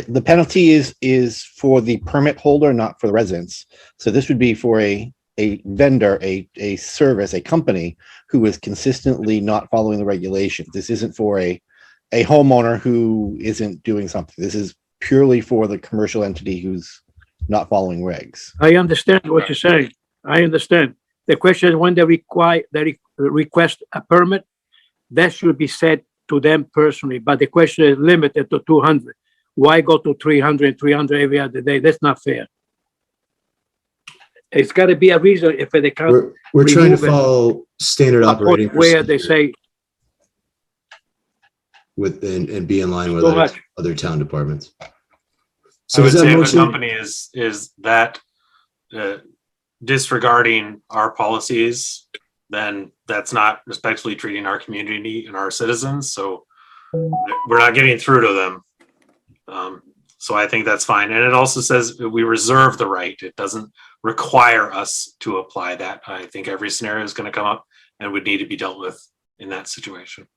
The penalty is for the permit holder, not for the residents. So this would be for a vendor, a service, a company who is consistently not following the regulations. This isn't for a homeowner who isn't doing something. This is purely for the commercial entity who's not following regs. I understand what you're saying. I understand. The question is when they request a permit, that should be said to them personally, but the question is limited to 200. Why go to 300 every other day? That's not fair. It's got to be a reason if they can't. We're trying to remove it follow standard operating where they procedure say with and be in line with so much. other town departments. I So would is that say if a motion? company is that disregarding our policies, then that's not respectfully treating our community and our citizens. So we're not getting through to them. So I think that's fine. And it also says we reserve the right. It doesn't require us to apply that. I think every scenario is going to come up and would need to be dealt with in that situation.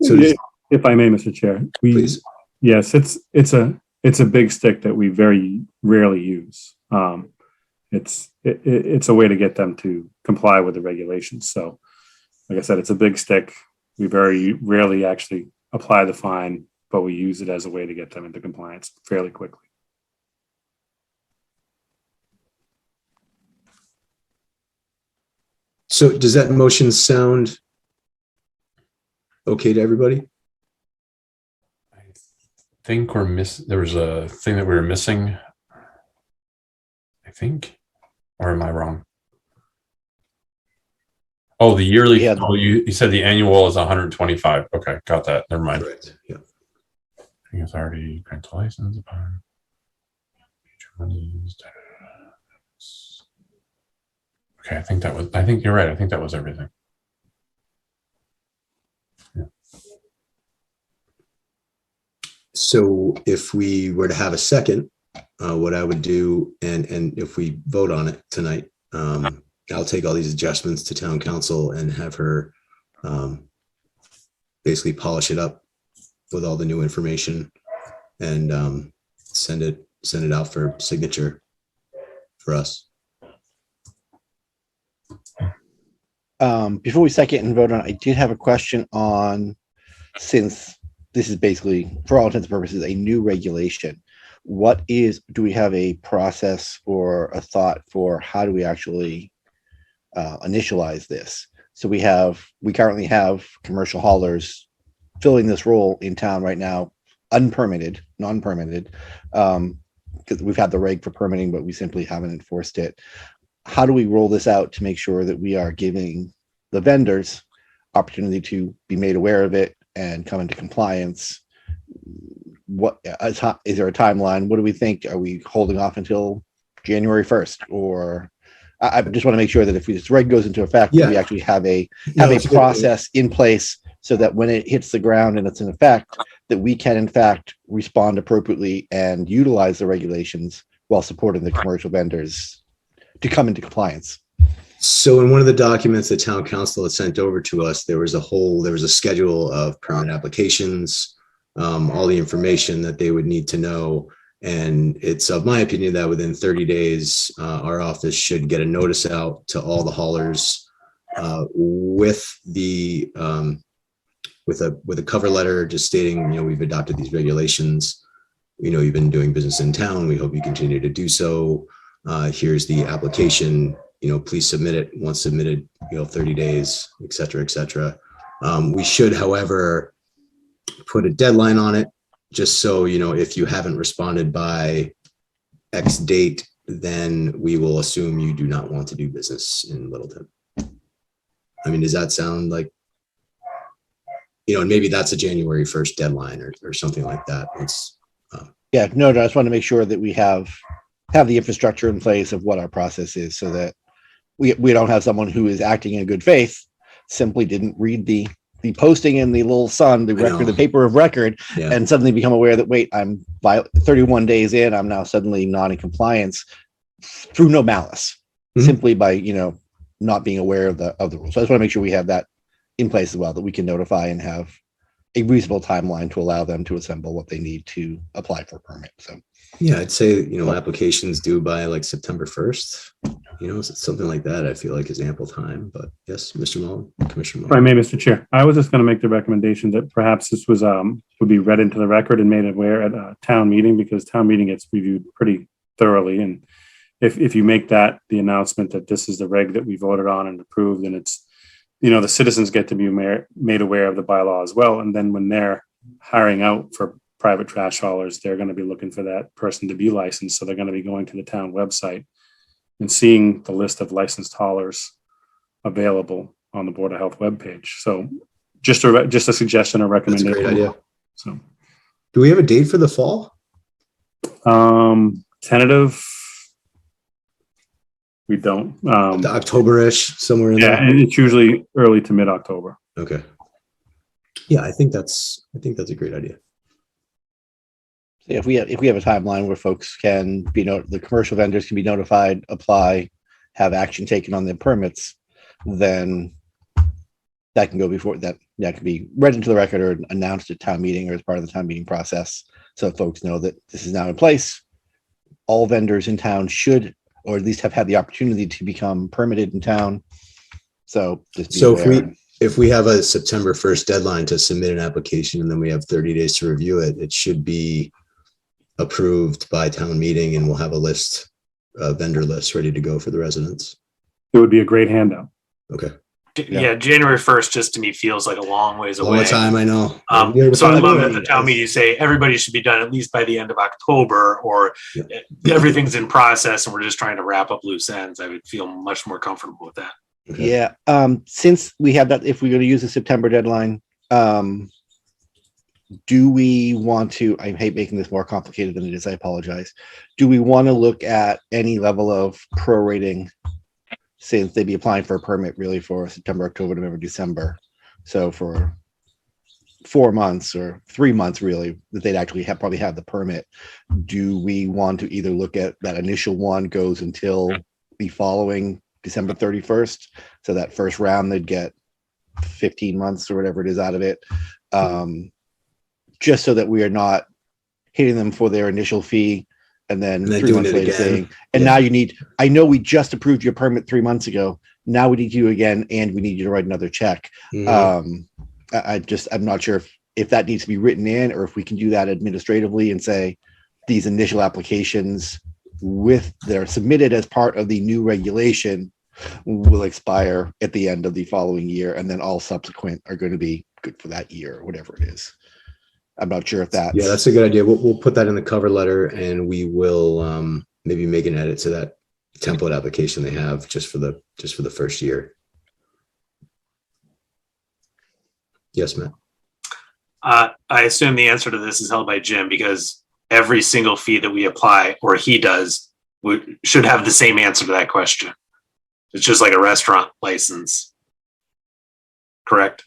So If I may, Mr. Chair, please. yes, it's a big stick that we very rarely use. It's a way to get them to comply with the regulations. So, like I said, it's a big stick. We very rarely actually apply the fine, but we use it as a way to get them into compliance fairly quickly. So does that motion sound okay to everybody? I think there was a thing that we were missing. I think, or am I wrong? Oh, the yearly. Yeah. Oh, you said the annual is 125. Okay, got that. Never mind. Correct. Yeah. I think it's already grant a license upon future monies. Okay, I think you're right. I think that was everything. Yeah. So if we were to have a second, what I would do, and if we vote on it tonight, I'll take all these adjustments to town council and have her basically polish it up with all the new information and send it out for signature for us. Before we second and vote on, I did have a question on, since this is basically, for all intents and purposes, a new regulation. Do we have a process or a thought for how do we actually initialize this? So we currently have commercial haulers filling this role in town right now, unpermitted, non-permitted, because we've had the reg for permitting, but we simply haven't enforced it. How do we roll this out to make sure that we are giving the vendors opportunity to be made aware of it and come into compliance? Is there a timeline? What do we think? Are we holding off until January 1st? Or I just want to make sure that if this reg goes into effect, Yeah. we actually have a it's a good process in place so that when it hits the ground and it's in effect, that we can in fact respond appropriately and utilize the regulations while supporting the commercial vendors to come into compliance. So in one of the documents that town council had sent over to us, there was a schedule of permit applications, all the information that they would need to know. And it's of my opinion that within 30 days, our office should get a notice out to all the haulers with a cover letter just stating, we've adopted these regulations. You've been doing business in town. We hope you continue to do so. Here's the application, please submit it. Once submitted, 30 days, et cetera, et cetera. We should, however, put a deadline on it, just so, if you haven't responded by X date, then we will assume you do not want to do business in Littleton. I mean, does that sound like, and maybe that's a January 1st deadline or something like that. Yeah, no, I just want to make sure that we have the infrastructure in place of what our process is, so that we don't have someone who is acting in good faith, simply didn't read the posting in the little Sun, the paper of record, Yeah. and suddenly become aware that, wait, I'm 31 days in, I'm now suddenly not in compliance through no malice, simply by, not being aware of the rules. So I just want to make sure we have that in place as well, that we can notify and have a reasonable timeline to allow them to assemble what they need to apply for a permit. So Yeah, I'd say, applications due by like September 1st, something like that, I feel like is ample time. But yes, Mr. Mullen, Commissioner If I Mullen. may, Mr. Chair, I was just going to make the recommendation that perhaps this was would be read into the record and made aware at a town meeting, because town meeting gets reviewed pretty thoroughly. And if you make that the announcement that this is the reg that we voted on and approved, and it's, the citizens get to be made aware of the bylaw as well. And then when they're hiring out for private trash haulers, they're going to be looking for that person to be licensed. So they're going to be going to the town website and seeing the list of licensed haulers available on the Board of Health webpage. So just a suggestion or That's a recommendation. great idea. So Do we have a date for the fall? tentative. We don't. The October-ish, somewhere in Yeah, there? and it's usually early to mid-October. Okay. Yeah, I think that's a great idea. if we have a timeline where folks can be the commercial vendors can be notified, apply, have action taken on their permits, then that can go before that can be read into the record or announced at town meeting or as part of the town meeting process, so folks know that this is now in place. All vendors in town should, or at least have had the opportunity to become permitted in town. So just be aware. If we have a September 1st deadline to submit an application and then we have 30 days to review it, it should be approved by town meeting, and we'll have a vendor list ready to go for the residents. It would be a great handout. Okay. Yeah, January 1st just to me feels like a long ways All away. the time, I know. So I love that the town meeting say everybody should be done at least by the end of October, or everything's in process and we're just trying to wrap up loose ends. I would feel much more comfortable with that. Okay. Yeah. Since we have that, if we're going to use the September deadline, do we want to, I hate making this more complicated than it is, I apologize. Do we want to look at any level of prorating, since they'd be applying for a permit really for September, October, November, December? So for 4 months or 3 months really, that they'd actually probably have the permit. Do we want to either look at that initial one goes until the following December 31st? So that first round, they'd get 15 months or whatever it is out of it. Just so that we are not hitting them for their initial fee and then 3 months later saying, and now you need, I know we just approved your permit 3 months ago. Now we need you again, and we need you to write another check. I'm not sure if that needs to be written in, or if we can do that administratively and say these initial applications that are submitted as part of the new regulation will expire at the end of the following year, and then all subsequent are going to be good for that year or whatever it is. I'm not sure if that's a good idea. We'll put that in the cover letter, and we will maybe make an edit to that template application they have just for the first year. Yes, Matt. I assume the answer to this is held by Jim, because every single fee that we apply, or he does, should have the same answer to that question. It's just like a restaurant license. Correct?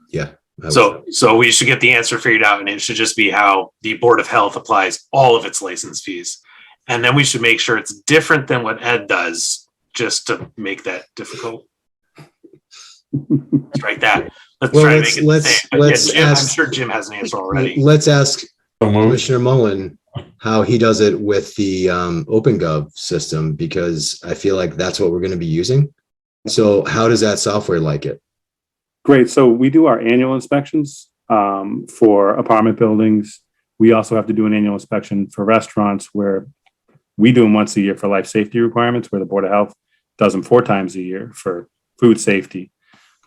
Yeah. So we should get the answer figured out, and it should just be how the Board of Health applies all of its license fees. And then we should make sure it's different than what Ed does, just to make that difficult. Let's write that. Let's try to make it the same. But Jim, I'm sure Jim has an answer already. Let's ask Commissioner Mullen how he does it with the OpenGov system, because I feel like that's what we're going to be using. So how does that software like it? Great. So we do our annual inspections for apartment buildings. We also have to do an annual inspection for restaurants, where we do them once a year for life safety requirements, where the Board of Health does them 4 times a year for food safety.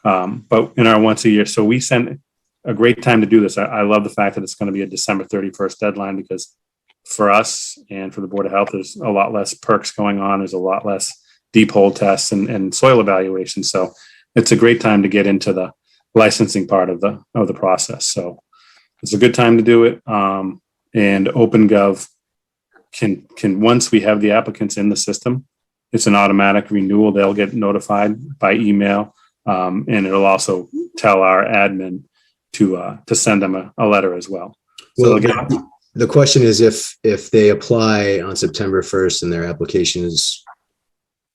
But in our once a year, so we send a great time to do this. I love the fact that it's going to be a December 31st deadline, because for us and for the Board of Health, there's a lot less perks going on. There's a lot less deep hole tests and soil evaluation. So it's a great time to get into the licensing part of the process. So it's a good time to do it. And OpenGov can once we have the applicants in the system, it's an automatic renewal. They'll get notified by email. And it'll also tell our admin to send them a letter as well. So Well, again, the question is if they apply on September 1st and their application is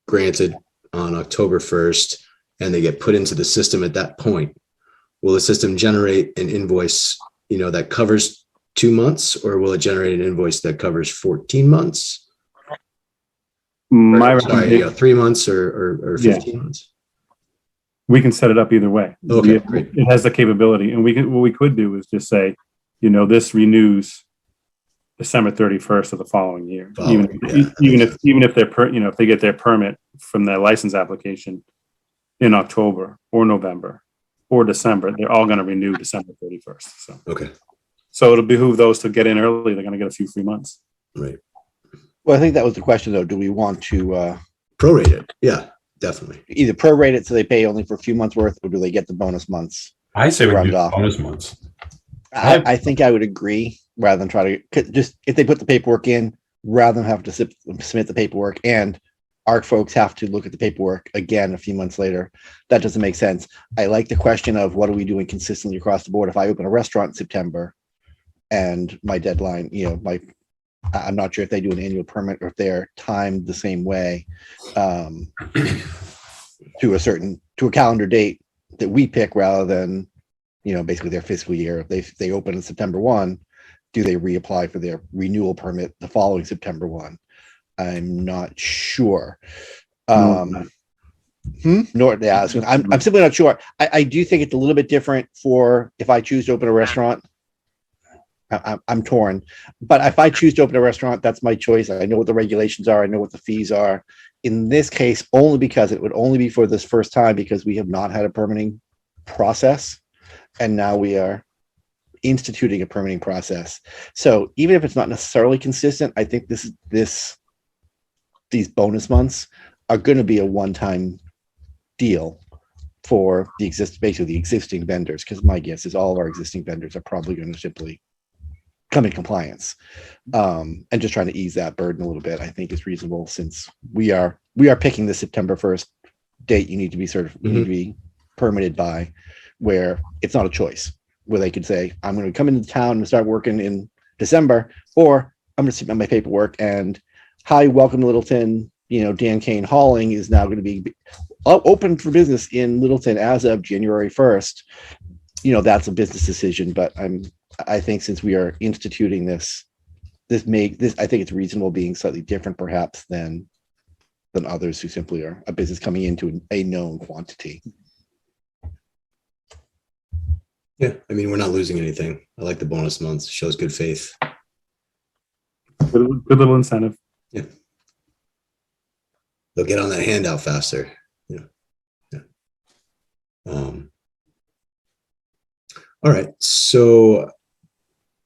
granted on October 1st and they get put into the system at that point, will the system generate an invoice, that covers 2 months, or will it generate an invoice that covers 14 months? my Sorry, recommendation, 3 months or 15 months? we can set it up either way. Okay, great. It has the capability, and what we could do is just say, this renews December 31st of the following year. Even if they're if they get their permit from their license application in October or November or December, they're all going to renew December 31st. Okay, So it'll behoove those to get in early. They're going to get a few free months. right. Well, I think that was the question, though. Do we want to Prorate it. Yeah, definitely. either prorate it so they pay only for a few months worth, or do they get the bonus months? I say we Round do off. bonus months. I think I would agree, rather than try to just, if they put the paperwork in, rather than have to submit the paperwork and our folks have to look at the paperwork again a few months later. That doesn't make sense. I like the question of what are we doing consistently across the board? If I open a restaurant in September and my deadline, I'm not sure if they do an annual permit or if they're timed the same way to a calendar date that we pick rather than, basically their fiscal year. If they open in September 1, do they reapply for their renewal permit the following September 1? I'm not sure. I'm simply not sure. I do think it's a little bit different for if I choose to open a restaurant. I'm torn, but if I choose to open a restaurant, that's my choice. I know what the regulations are. I know what the fees are. In this case, only because it would only be for this first time, because we have not had a permitting process, and now we are instituting a permitting process. So even if it's not necessarily consistent, I think these bonus months are going to be a one-time deal for the existing vendors, because my guess is all of our existing vendors are probably going to simply come in compliance, and just trying to ease that burden a little bit. I think is reasonable, since we are picking the September 1st date you need to be you need to be permitted by, where it's not a choice, where they could say, I'm going to come into town and start working in December, or I'm going to submit my paperwork and, hi, welcome to Littleton. Dan Kane Hauling is now going to be open for business in Littleton as of January 1st. That's a business decision, but I think since we are instituting this, I think it's reasonable, being slightly different perhaps than others who simply are a business coming into a known quantity. Yeah, I mean, we're not losing anything. I like the bonus months. Shows good faith. Good little incentive. Yeah. They'll get on that handout faster. Yeah. All right. So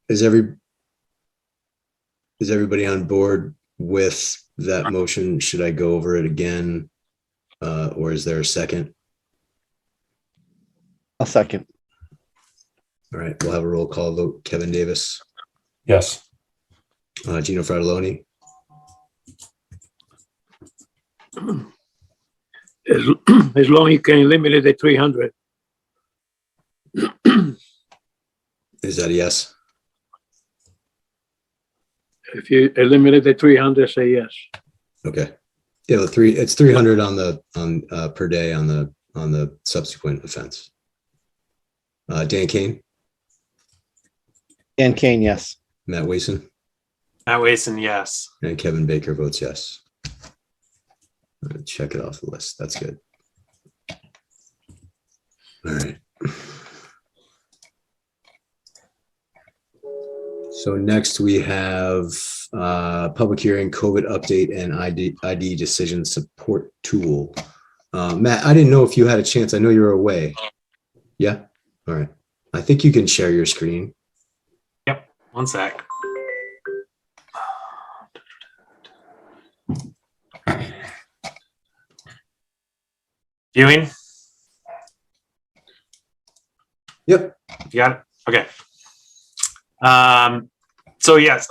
is everybody on board with that motion? Should I go over it again? Or is there a second? A second. All right, we'll have a roll call vote. Kevin Davis, Yes. Gino Fratelloni, As long as you can eliminate the 300. is that a yes? If you eliminate the 300, say yes. Okay. Yeah, it's 300 per day on the subsequent offense. Dan Kane, And Kane, yes. Matt Wason, Matt Wason, yes. and Kevin Baker votes yes. Check it off the list. That's good. All right. So next we have public hearing, COVID update, and ID decision support tool. Matt, I didn't know if you had a chance. I know you were away. Yeah. All right. I think you can share your screen. Yep. One sec. Viewing, Yep. you got it? Okay. So yes,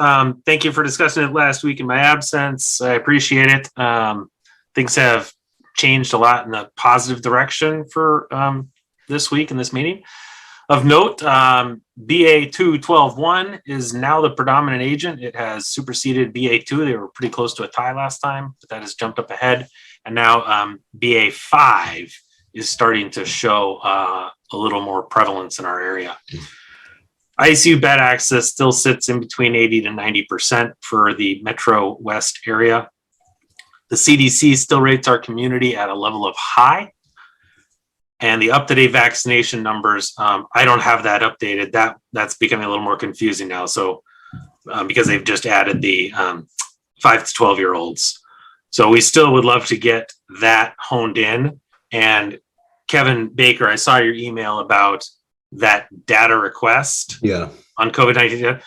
thank you for discussing it last week in my absence. I appreciate it. Things have changed a lot in a positive direction for this week in this meeting. Of note, BA 2.12.1 is now the predominant agent. It has superseded BA 2. They were pretty close to a tie last time, but that has jumped up ahead. And now BA 5 is starting to show a little more prevalence in our area. ICU bed access still sits in between 80 to 90% for the Metro West area. The CDC still rates our community at a level of high. And the up-to-date vaccination numbers, I don't have that updated. That's becoming a little more confusing now. So because they've just added the 5 to 12-year-olds. So we still would love to get that honed in. And Kevin Baker, I saw your email about that data request on COVID-19.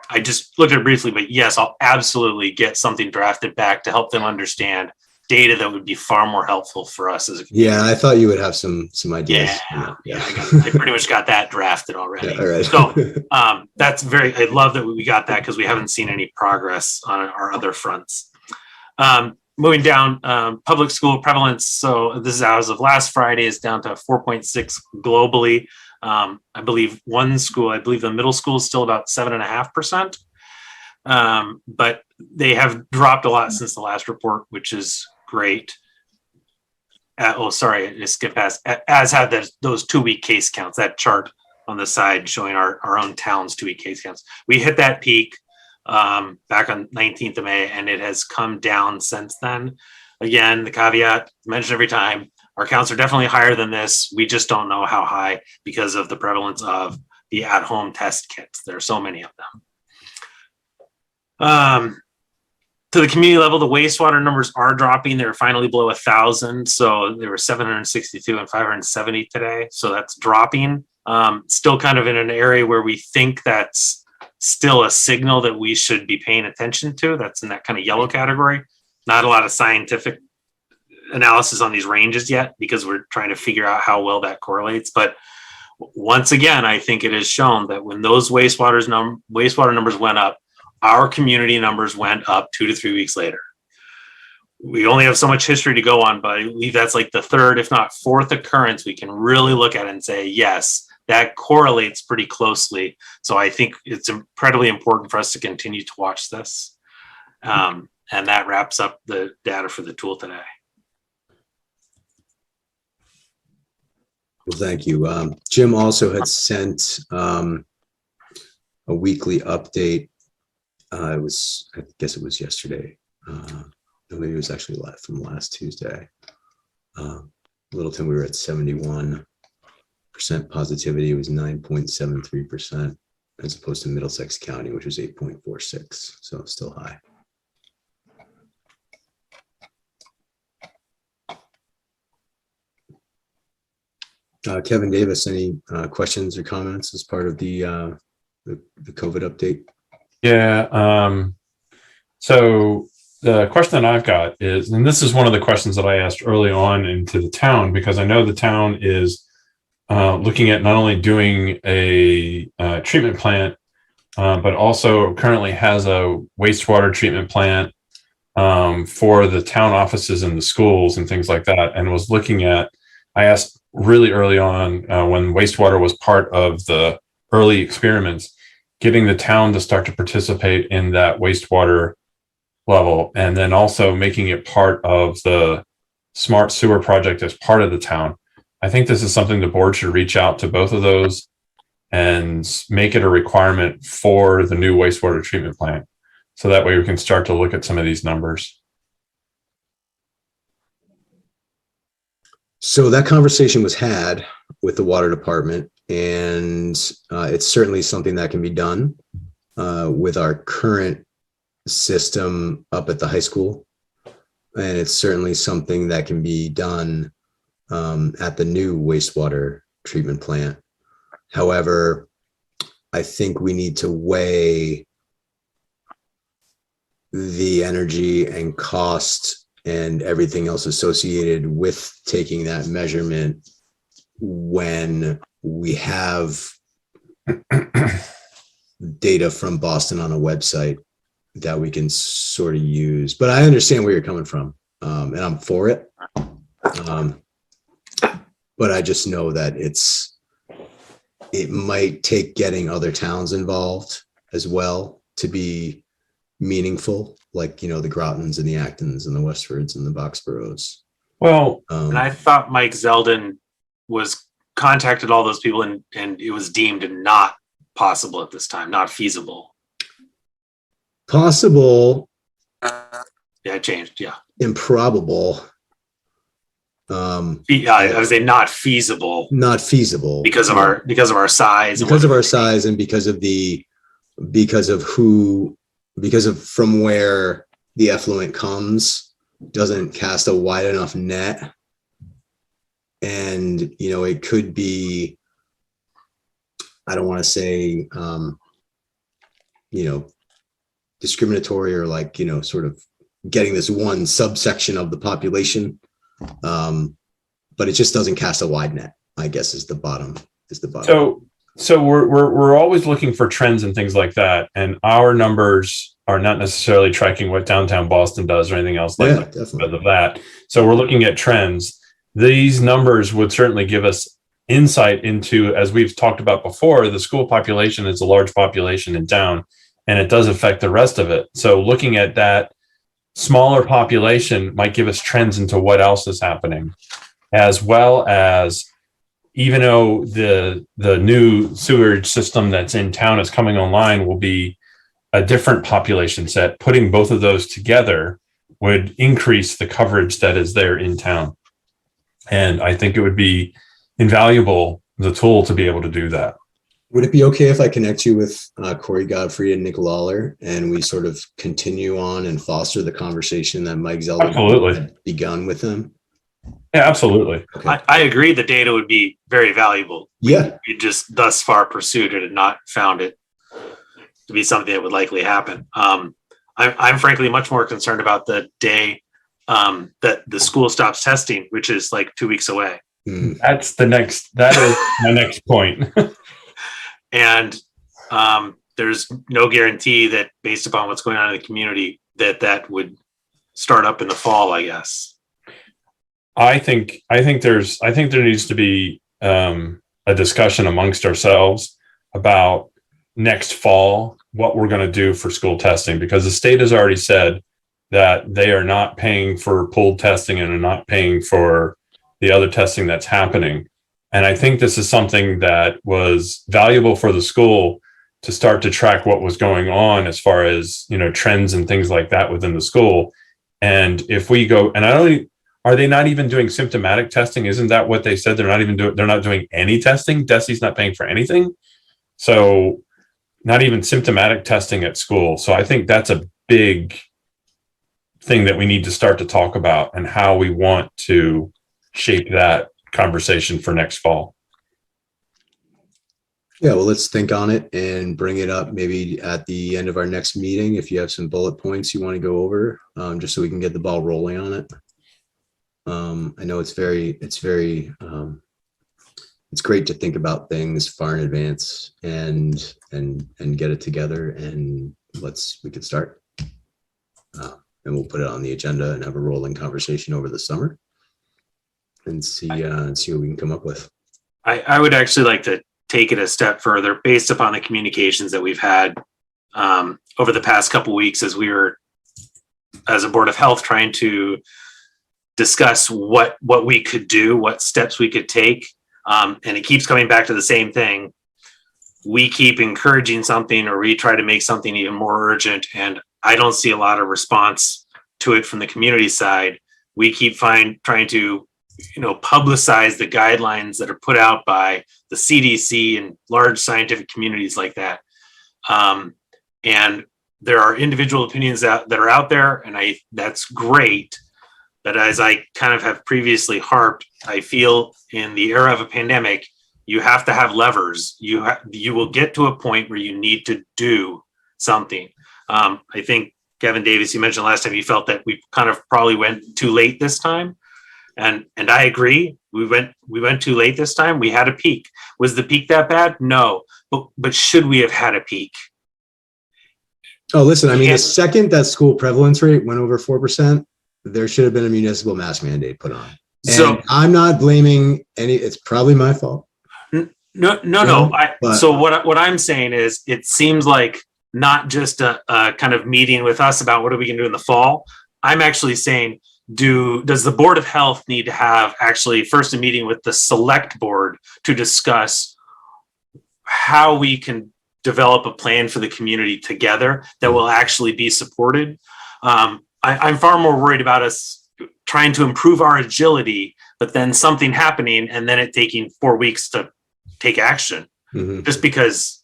I just looked at it briefly, but yes, I'll absolutely get something drafted back to help them understand data that would be far more helpful for us as a community. Yeah, I thought you would have some ideas. Yeah. I pretty much got that drafted already. Yeah, all right. So that's I love that we got that because we haven't seen any progress on our other fronts. Moving down, public school prevalence. So this is as of last Friday is down to 4.6 globally. I believe the middle school is still about 7.5%. But they have dropped a lot since the last report, which is great. I just skipped past, as have those 2-week case counts, that chart on the side showing our own town's 2-week case counts. We hit that peak back on 19th of May, and it has come down since then. Again, the caveat mentioned every time, our counts are definitely higher than this. We just don't know how high because of the prevalence of the at-home test kits. There are so many of them. To the community level, the wastewater numbers are dropping. They're finally below 1,000. So there were 762 and 570 today. So that's dropping. Still kind of in an area where we think that's still a signal that we should be paying attention to. That's in that kind of yellow category. Not a lot of scientific analysis on these ranges yet because we're trying to figure out how well that correlates. But once again, I think it has shown that when those wastewater numbers went up, our community numbers went up 2 to 3 weeks later. We only have so much history to go on, but I believe that's like the third, if not fourth occurrence we can really look at and say, yes, that correlates pretty closely. So I think it's incredibly important for us to continue to watch this. And that wraps up the data for the tool today. Well, thank you. Jim also had sent a weekly update. I guess it was yesterday. Maybe it was actually from last Tuesday. Littleton, we were at 71% positivity. It was 9.73% as opposed to Middlesex County, which was 8.46. So still high. Kevin Davis, any questions or comments as part of the COVID update? Yeah. So the question that I've got is, and this is one of the questions that I asked early on into the town, because I know the town is looking at not only doing a treatment plant, but also currently has a wastewater treatment plant for the town offices and the schools and things like that. And was looking at, I asked really early on when wastewater was part of the early experiments, getting the town to start to participate in that wastewater level, and then also making it part of the smart sewer project as part of the town. I think this is something the board should reach out to both of those and make it a requirement for the new wastewater treatment plant. So that way we can start to look at some of these numbers. So that conversation was had with the water department, and it's certainly something that can be done with our current system up at the high school. And it's certainly something that can be done at the new wastewater treatment plant. However, I think we need to weigh the energy and cost and everything else associated with taking that measurement when we have data from Boston on a website that we can sort of use. But I understand where you're coming from, and I'm for it. But I just know that it might take getting other towns involved as well to be meaningful, like, the Grottons and the Actons and the Westfords and the Boxboroughs. Well, And I thought Mike Zeldin was contacted all those people and it was deemed not possible at this time, not feasible. Possible, Yeah, it changed. Yeah. improbable, I would say not feasible not feasible because of our size. because of our size and because of from where the effluent comes doesn't cast a wide enough net. And, it could be, I don't want to say, discriminatory or sort of getting this one subsection of the population. But it just doesn't cast a wide net, I guess is the bottom. So we're always looking for trends and things like that. And our numbers are not necessarily tracking what downtown Boston does or anything else like that because of that. So we're looking at trends. These numbers would certainly give us insight into, as we've talked about before, the school population is a large population in town, and it does affect the rest of it. So looking at that smaller population might give us trends into what else is happening, as well as, even though the new sewage system that's in town is coming online will be a different population set, putting both of those together would increase the coverage that is there in town. And I think it would be invaluable, the tool, to be able to do that. Would it be okay if I connect you with Corey Godfrey and Nick Lawler, and we sort of continue on and foster the conversation that Mike Zeldin had begun with them? Yeah, absolutely. Okay. I agree. The data would be very valuable. Yeah. We just thus far pursued it and not found it to be something that would likely happen. I'm frankly much more concerned about the day that the school stops testing, which is like 2 weeks away. That is my next point. And there's no guarantee that, based upon what's going on in the community, that would start up in the fall, I guess. I think there needs to be a discussion amongst ourselves about next fall what we're going to do for school testing, because the state has already said that they are not paying for pooled testing and are not paying for the other testing that's happening. And I think this is something that was valuable for the school to start to track what was going on as far as, trends and things like that within the school. And if we go, and are they not even doing symptomatic testing? Isn't that what they said? They're not doing any testing. DESE's not paying for anything. So not even symptomatic testing at school. So I think that's a big thing that we need to start to talk about, and how we want to shape that conversation for next fall. Yeah, well, let's think on it and bring it up maybe at the end of our next meeting. If you have some bullet points you want to go over, just so we can get the ball rolling on it. I know it's great to think about things far in advance and get it together, and we could start. And we'll put it on the agenda and have a rolling conversation over the summer and see what we can come up with. I would actually like to take it a step further based upon the communications that we've had over the past couple of weeks, as we were, as a Board of Health, trying to discuss what we could do, what steps we could take. And it keeps coming back to the same thing. We keep encouraging something, or we try to make something even more urgent, and I don't see a lot of response to it from the community side. We keep trying to, publicize the guidelines that are put out by the CDC and large scientific communities like that. And there are individual opinions that are out there, and that's great. But as I kind of have previously harped, I feel in the era of a pandemic, you have to have levers. You will get to a point where you need to do something. I think Kevin Davis, you mentioned last time you felt that we kind of probably went too late this time. And I agree. We went too late this time. We had a peak. Was the peak that bad? No. But should we have had a peak? Oh, listen, I mean, Yeah. the second that school prevalence rate went over 4%, there should have been a municipal mask mandate put on. And So I'm not blaming it's probably my fault. no. But- So what I'm saying is, it seems like not just a kind of meeting with us about what are we going to do in the fall. I'm actually saying, does the Board of Health need to have actually first a meeting with the select board to discuss how we can develop a plan for the community together that will actually be supported? I'm far more worried about us trying to improve our agility, but then something happening and then it taking 4 weeks to take action, Mhm. just because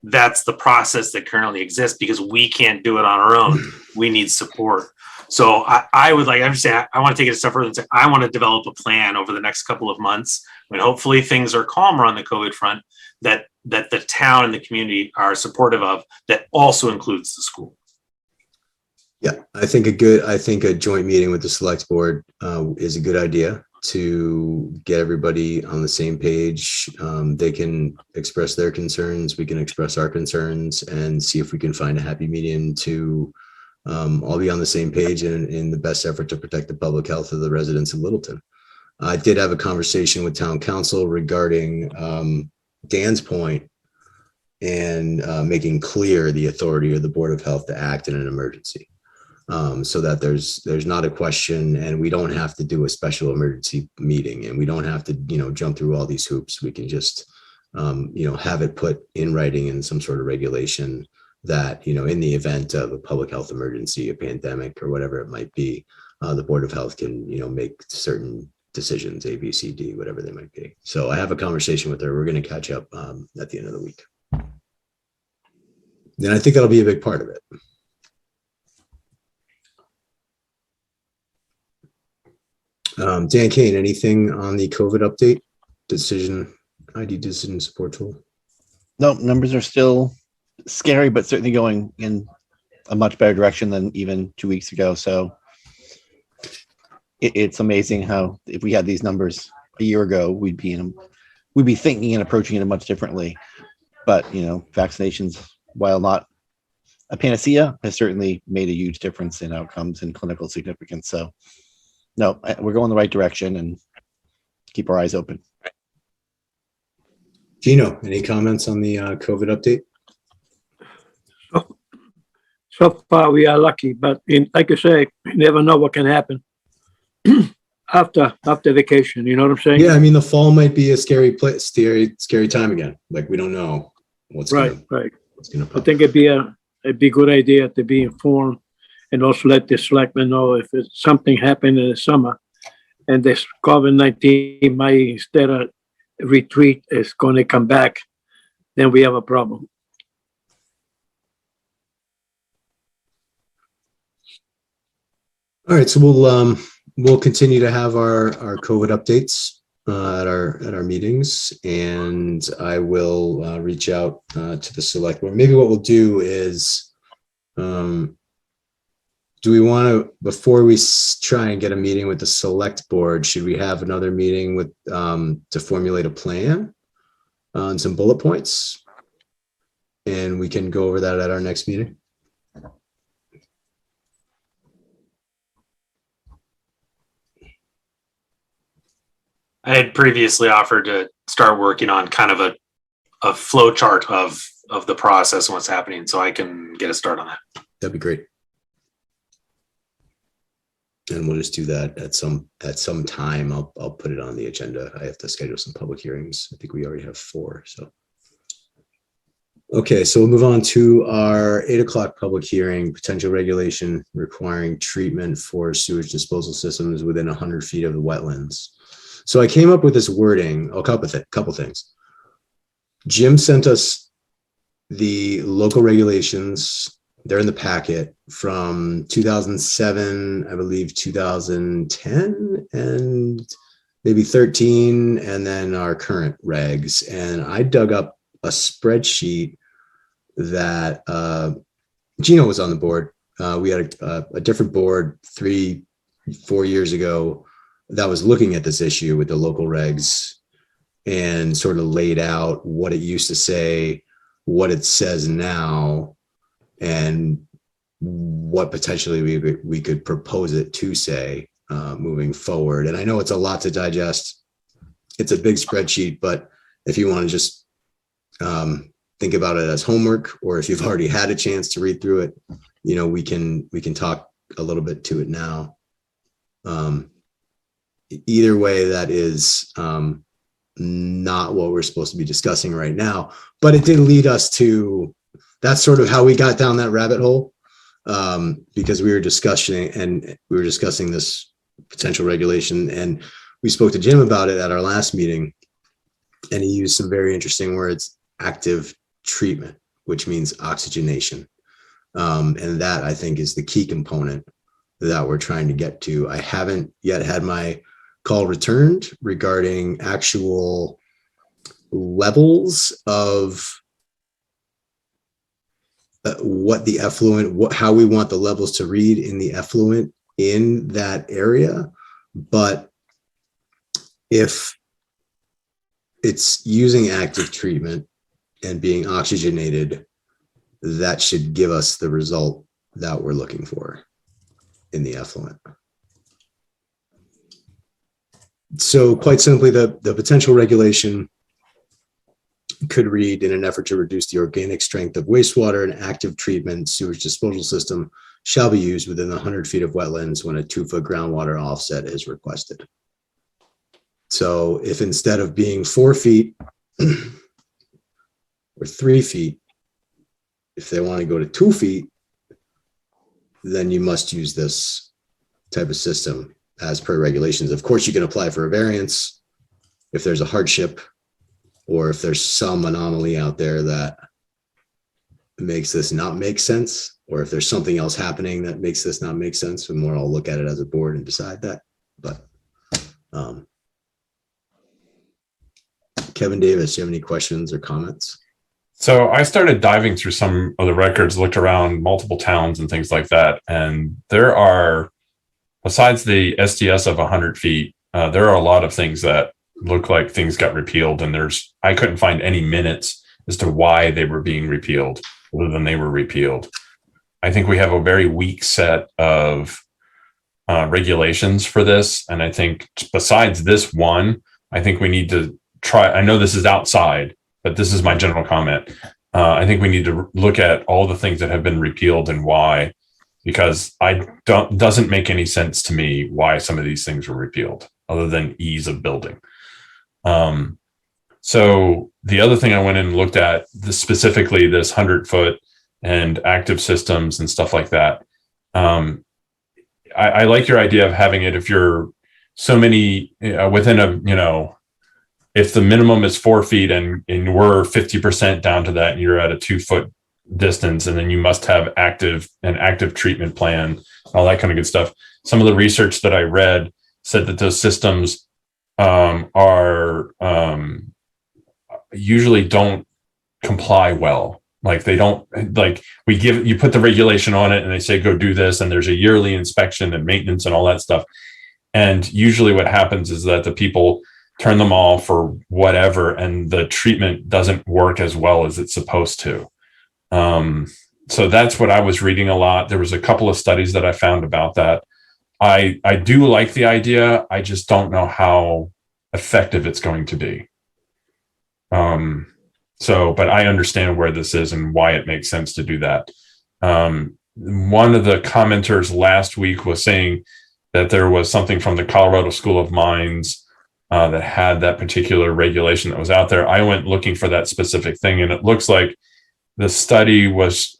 that's the process that currently exists, because we can't do it on our own. We need support. So I would like, I'm just saying, I want to take it a step further and say, I want to develop a plan over the next couple of months when hopefully things are calmer on the COVID front, that the town and the community are supportive of, that also includes the school. Yeah, I think a joint meeting with the select board is a good idea to get everybody on the same page. They can express their concerns, we can express our concerns, and see if we can find a happy medium to all be on the same page in the best effort to protect the public health of the residents of Littleton. I did have a conversation with town council regarding Dan's point and making clear the authority of the Board of Health to act in an emergency. So that there's not a question, and we don't have to do a special emergency meeting, and we don't have to, jump through all these hoops. We can just, have it put in writing in some sort of regulation that, in the event of a public health emergency, a pandemic, or whatever it might be, the Board of Health can, make certain decisions, A, B, C, D, whatever they might be. So I have a conversation with her. We're going to catch up at the end of the week. Then I think that'll be a big part of it. Dan Kane, anything on the COVID update ID decision support tool? No, numbers are still scary, but certainly going in a much better direction than even 2 weeks ago. So it's amazing how, if we had these numbers a year ago, we'd be thinking and approaching it much differently. But vaccinations, while not a panacea, has certainly made a huge difference in outcomes and clinical significance. So no, we're going the right direction, and keep our eyes open. Gino, any comments on the COVID update? So far, we are lucky, but like you say, you never know what can happen after vacation. You know what I'm saying? Yeah, I mean, the fall might be a scary place, scary time again. Like, we don't know what's Right. gonna pop. I think it'd be a good idea to be informed, and also let the selectmen know if it's something happened in the summer and this COVID-19 might, instead of retreat, is going to come back, then we have a problem. All right, so we'll continue to have our COVID updates at our meetings, and I will reach out to the select board. Maybe what we'll do is, do we want to, before we try and get a meeting with the select board, should we have another meeting with to formulate a plan on some bullet points, and we can go over that at our next meeting? I had previously offered to start working on kind of a flow chart of the process and what's happening, so I can get a start on that. That'd be great. And we'll just do that at some time. I'll put it on the agenda. I have to schedule some public hearings. I think we already have 4. So, okay, so we'll move on to our 8 o'clock public hearing, potential regulation requiring treatment for sewage disposal systems within 100 feet of the wetlands. So I came up with this wording, a couple things. Jim sent us the local regulations. They're in the packet from 2007, I believe 2010, and maybe 13, and then our current regs. And I dug up a spreadsheet that Gino was on the board We had a different board 3-4 years ago that was looking at this issue with the local regs and sort of laid out what it used to say, what it says now, and what potentially we could propose it to say moving forward. And I know it's a lot to digest. It's a big spreadsheet, but if you want to just think about it as homework, or if you've already had a chance to read through it, we can talk a little bit to it now. Either way, that is not what we're supposed to be discussing right now, but it did lead us to, that's sort of how we got down that rabbit hole, because we were discussing this potential regulation, and we spoke to Jim about it at our last meeting, and he used some very interesting words: active treatment, which means oxygenation. And that, I think, is the key component that we're trying to get to. I haven't yet had my call returned regarding actual levels of what the effluent, how we want the levels to read in the effluent in that area. But if it's using active treatment and being oxygenated, that should give us the result that we're looking for in the effluent. So quite simply, the potential regulation could read: in an effort to reduce the organic strength of wastewater, an active treatment sewage disposal system shall be used within 100 feet of wetlands when a 2-foot groundwater offset is requested. So if instead of being 4 feet or 3 feet, if they want to go to 2 feet, then you must use this type of system as per regulations. Of course, you can apply for a variance if there's a hardship, or if there's some anomaly out there that makes this not make sense, or if there's something else happening that makes this not make sense, and we'll all look at it as a board and decide that. But Kevin Davis, do you have any questions or comments? So I started diving through some of the records, looked around multiple towns and things like that. And there are, besides the SDS of 100 feet, there are a lot of things that look like things got repealed. And I couldn't find any minutes as to why they were being repealed, other than they were repealed. I think we have a very weak set of regulations for this. And I think besides this one, I think we need to try, I know this is outside, but this is my general comment. I think we need to look at all the things that have been repealed and why, because doesn't make any sense to me why some of these things were repealed, other than ease of building. So the other thing I went in and looked at, specifically this 100-foot and active systems and stuff like that. I like your idea of having it if you're so many within a, if the minimum is 4 feet and we're 50% down to that, and you're at a 2-foot distance, and then you must have an active treatment plan, all that kind of good stuff. Some of the research that I read said that those systems usually don't comply well. Like they don't, like you put the regulation on it and they say, go do this. And there's a yearly inspection and maintenance and all that stuff. And usually what happens is that the people turn them off or whatever, and the treatment doesn't work as well as it's supposed to. So that's what I was reading a lot. There was a couple of studies that I found about that. I do like the idea. I just don't know how effective it's going to be. But I understand where this is and why it makes sense to do that. One of the commenters last week was saying that there was something from the Colorado School of Mines that had that particular regulation that was out there. I went looking for that specific thing, and it looks like the study was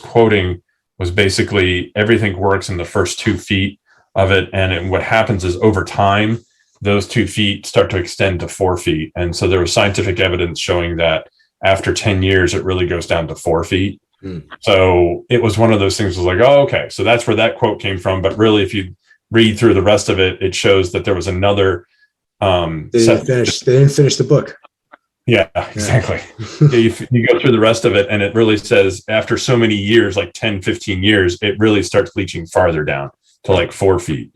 quoting was basically everything works in the first 2 feet of it, and what happens is over time those 2 feet start to extend to 4 feet, and so there was scientific evidence showing that after 10 years it really goes down to 4 feet. So it was one of those things. Was like, oh, okay, so that's where that quote came from. But really, if you read through the rest of it, it shows that there was another. They didn't finish the book. Yeah, exactly. Yeah, you go through the rest of it and it really says after so many years, like 10, 15 years, it really starts leaching farther down to like 4 feet.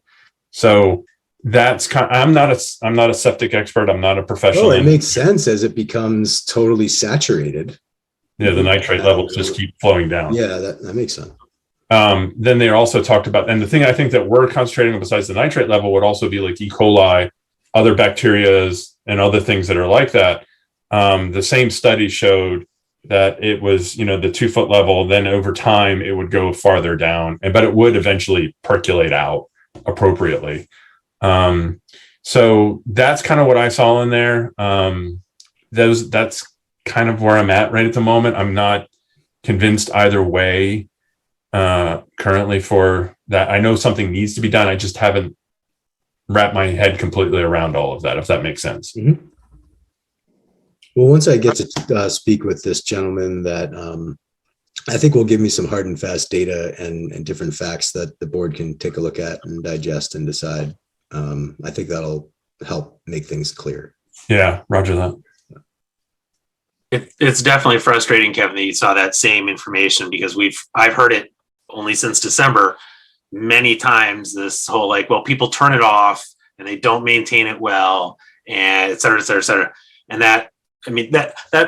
So that's I'm not a septic expert. I'm not a professional. Oh, it makes sense as it becomes totally saturated. Yeah, the nitrate levels just keep flowing down. Yeah, that makes sense. Then they also talked about, and the thing I think that we're concentrating on besides the nitrate level would also be like E. coli, other bacterias, and other things that are like that. The same study showed that it was, the 2 foot level, then over time it would go farther down, but it would eventually percolate out appropriately. So that's kind of what I saw in there. That's kind of where I'm at right at the moment. I'm not convinced either way currently for that. I know something needs to be done. I just haven't wrapped my head completely around all of that, if that makes sense. Mm-hmm. Well, once I get to speak with this gentleman, that I think will give me some hard and fast data and different facts that the board can take a look at and digest and decide. I think that'll help make things clear. Yeah, roger that. It's definitely frustrating, Kevin, that you saw that same information, because I've heard it only since December many times. This whole well, people turn it off and they don't maintain it well, and et cetera, et cetera, et cetera. And that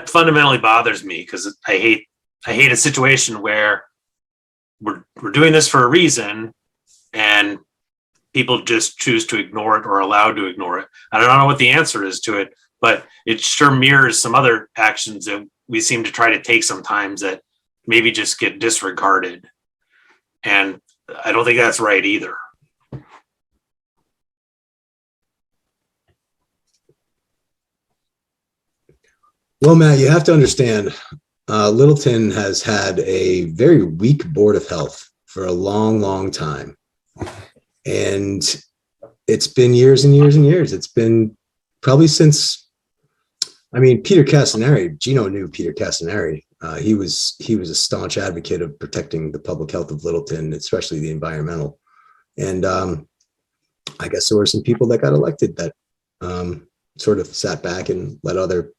fundamentally bothers me, because I hate a situation where we're doing this for a reason and people just choose to ignore it or are allowed to ignore it. I don't know what the answer is to it, but it sure mirrors some other actions that we seem to try to take sometimes that maybe just get disregarded. And I don't think that's right either. Well, Matt, you have to understand, Littleton has had a very weak board of health for a long, long time. And it's been years and years and years. It's been probably since, Peter Castanari, Gino knew Peter Castanari. He was a staunch advocate of protecting the public health of Littleton, especially the environmental. And I guess there were some people that got elected that sort of sat back and let other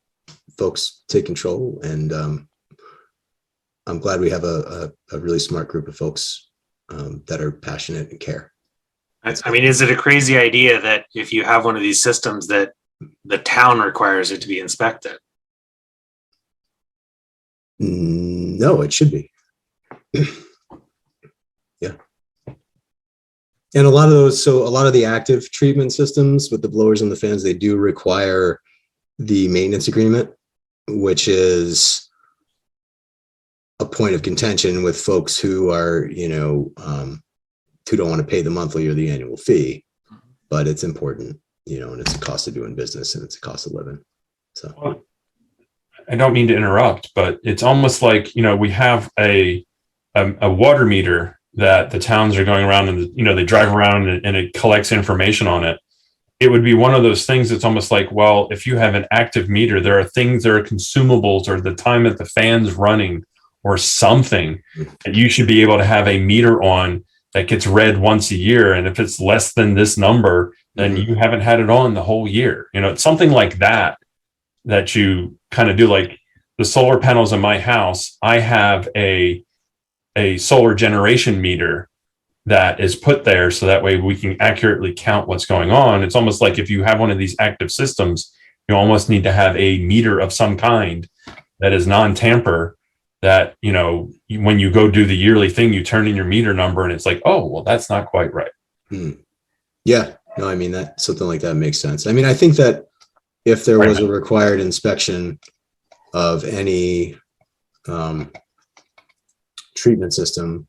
folks take control. And I'm glad we have a really smart group of folks that are passionate and care. Is it a crazy idea that if you have one of these systems that the town requires it to be inspected? No, it should be. Yeah. And a lot of the active treatment systems with the blowers and the fans, they do require the maintenance agreement, which is a point of contention with folks who are, who don't want to pay the monthly or the annual fee, but it's important, and it's a cost of doing business and it's a cost of living. So well, I don't mean to interrupt, but it's almost like, we have a water meter that the towns are going around and, they drive around and it collects information on it. It would be one of those things that's almost like, well, if you have an active meter, there are things, there are consumables, or the time that the fan's running or something that you should be able to have a meter on that gets read once a year. And if it's less than this number, then you haven't had it on the whole year. It's something like that you kind of do. Like the solar panels in my house, I have a solar generation meter that is put there so that way we can accurately count what's going on. It's almost like if you have one of these active systems, you almost need to have a meter of some kind that is non-tamper, that, when you go do the yearly thing, you turn in your meter number and it's like, oh, well, that's not quite right. Yeah, no, that something like that makes sense. I think that if there was a required inspection of any treatment system,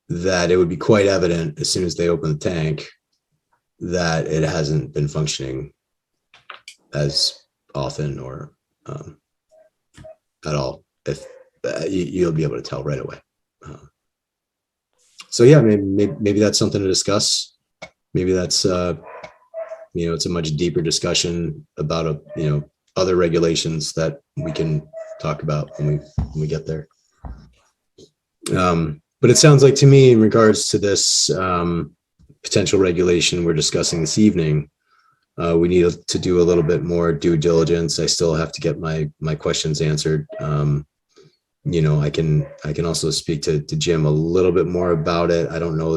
that it would be quite evident as soon as they open the tank that it hasn't been functioning as often or at all. If you'll be able to tell right away. So yeah, maybe that's something to discuss. Maybe that's it's a much deeper discussion about other regulations that we can talk about when we get there. But it sounds like to me, in regards to this potential regulation we're discussing this evening, We need to do a little bit more due diligence. I still have to get my questions answered. I can also speak to Jim a little bit more about it. I just don't know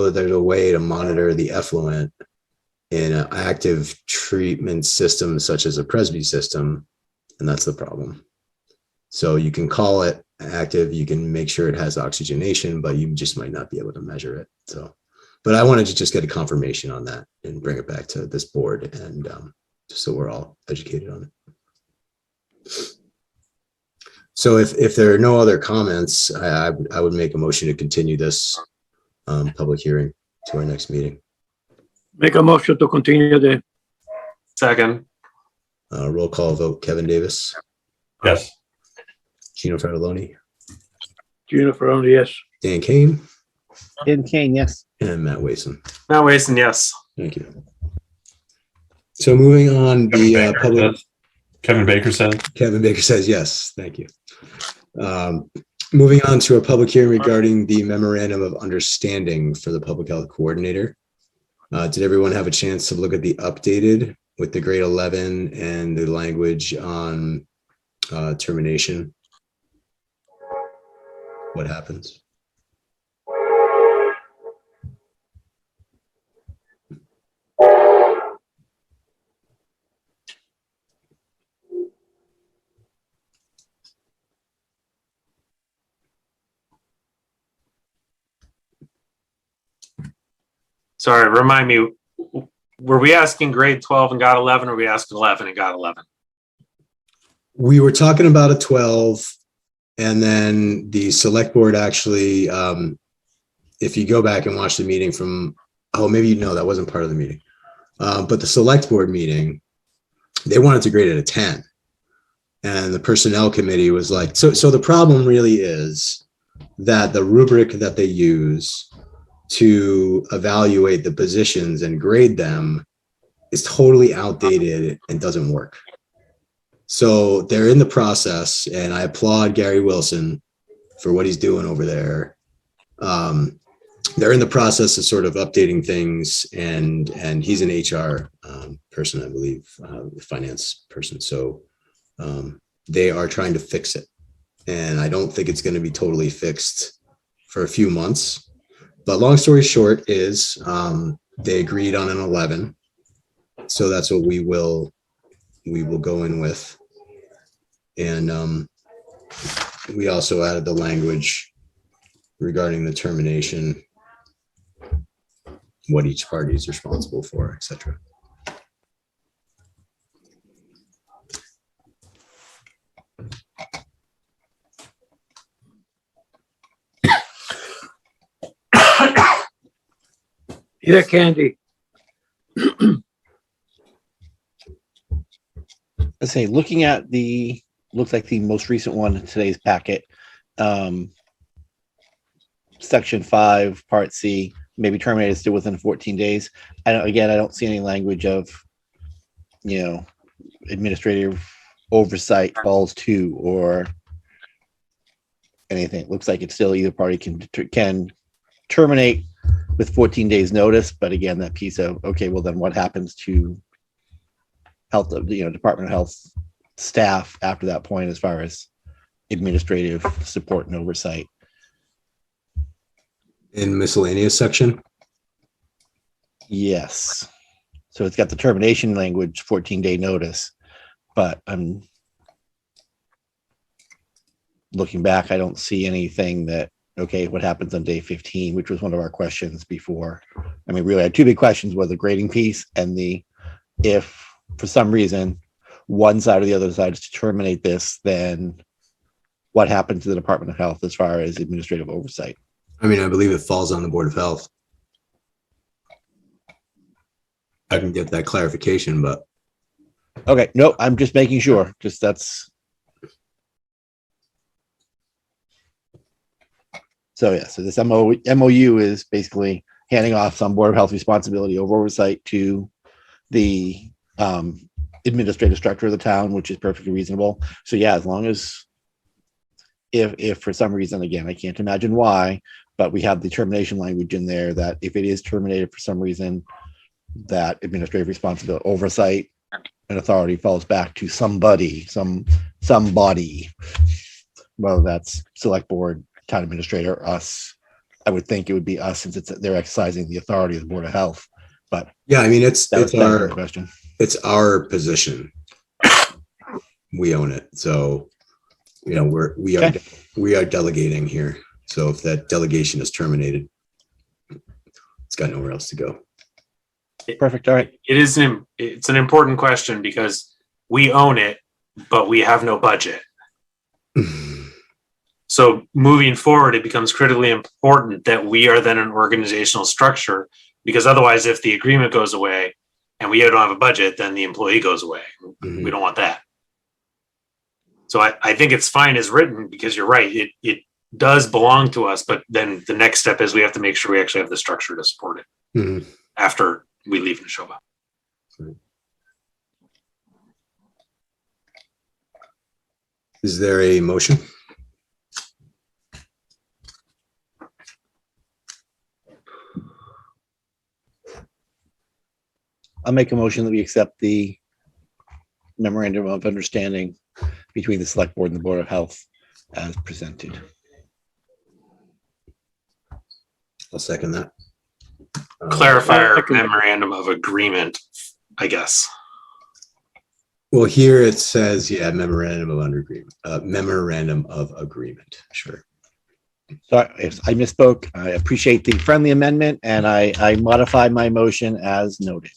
that there's a way to monitor the effluent in an active treatment system such as a Presby system, and that's the problem. So you can call it active, you can make sure it has oxygenation, but you just might not be able to measure it. So, but I wanted to just get a confirmation on that and bring it back to this board, and just so we're all educated on it. So if there are no other comments, I would make a motion to continue this public hearing to our next meeting. Make a motion to continue the, Second. Roll call vote, Kevin Davis, Yes. Gino Fratelloni, Gino Ferroni, yes. Dan Kane, Dan Kane, yes. and Matt Wason. Matt Wason, yes. Thank you. So moving on, the public. Kevin Baker said. Kevin Baker says yes. Thank you. Moving on to a public hearing regarding the memorandum of understanding for the public health coordinator. Did everyone have a chance to look at the updated with the grade 11 and the language on termination? What happens? Sorry, remind me, were we asking grade 12 and got 11, or were we asking 11 and got 11? We were talking about a 12, and then the select board actually, if you go back and watch the meeting from, maybe that wasn't part of the meeting. But the select board meeting, they wanted to grade it a 10. And the personnel committee was like, so the problem really is that the rubric that they use to evaluate the positions and grade them is totally outdated and doesn't work. So they're in the process, and I applaud Gary Wilson for what he's doing over there. They're in the process of sort of updating things, and he's an HR person, I believe, finance person. So they are trying to fix it. And I don't think it's going to be totally fixed for a few months. But long story short is they agreed on an 11. So that's what we will go in with. And we also added the language regarding the termination, what each party is responsible for, etc. Yeah, Candy. Let's say, looking at looks like the most recent one in today's packet, section 5, part C, may be terminated still within 14 days. I don't see any language of, administrative oversight falls to or anything. It looks like it's still either party can terminate with 14 days notice. But again, that piece of, okay, well then what happens to health of Department of Health staff after that point, as far as administrative support and oversight? In miscellaneous section? Yes. So it's got the termination language, 14-day notice, but I'm looking back, I don't see anything that, okay, what happens on day 15, which was one of our questions before. I mean, really, I had two big questions: was the grading piece and if for some reason one side or the other decides to terminate this, then what happens to the Department of Health as far as administrative oversight? I mean, I believe it falls on the Board of Health. I can get that clarification, but Okay, no, I'm just making sure. Just that's. So yeah, so this MOU is basically handing off some Board of Health responsibility over oversight to the administrative structure of the town, which is perfectly reasonable. So yeah, as long as if for some reason, again, I can't imagine why, but we have the termination language in there that if it is terminated for some reason, that administrative responsibility, oversight, and authority falls back to somebody, somebody, whether that's select board, town administrator, us. I would think it would be us since they're exercising the authority of the Board of Health. But Yeah, I mean, it's that was our the question. it's our position. We own it, so you know we are delegating here. So if that delegation is terminated, it's got nowhere else to go. Perfect. All right. It's an important question because we own it, but we have no budget. So moving forward, it becomes critically important that we are then an organizational structure, because otherwise, if the agreement goes away and we don't have a budget, then the employee goes away. Mhm. We don't want that. So I think it's fine as written, because you're right. It does belong to us, but then the next step is we have to make sure we actually have the structure to support it Mhm. after we leave Neshoba. Is there a motion? I'll make a motion that we accept the memorandum of understanding between the select board and the Board of Health as presented. I'll second that. Clarify our Second. memorandum of agreement, I guess. Well, here it says, yeah, memorandum of agreement. Sure. So yes, I misspoke. I appreciate the friendly amendment and I modify my motion as noted.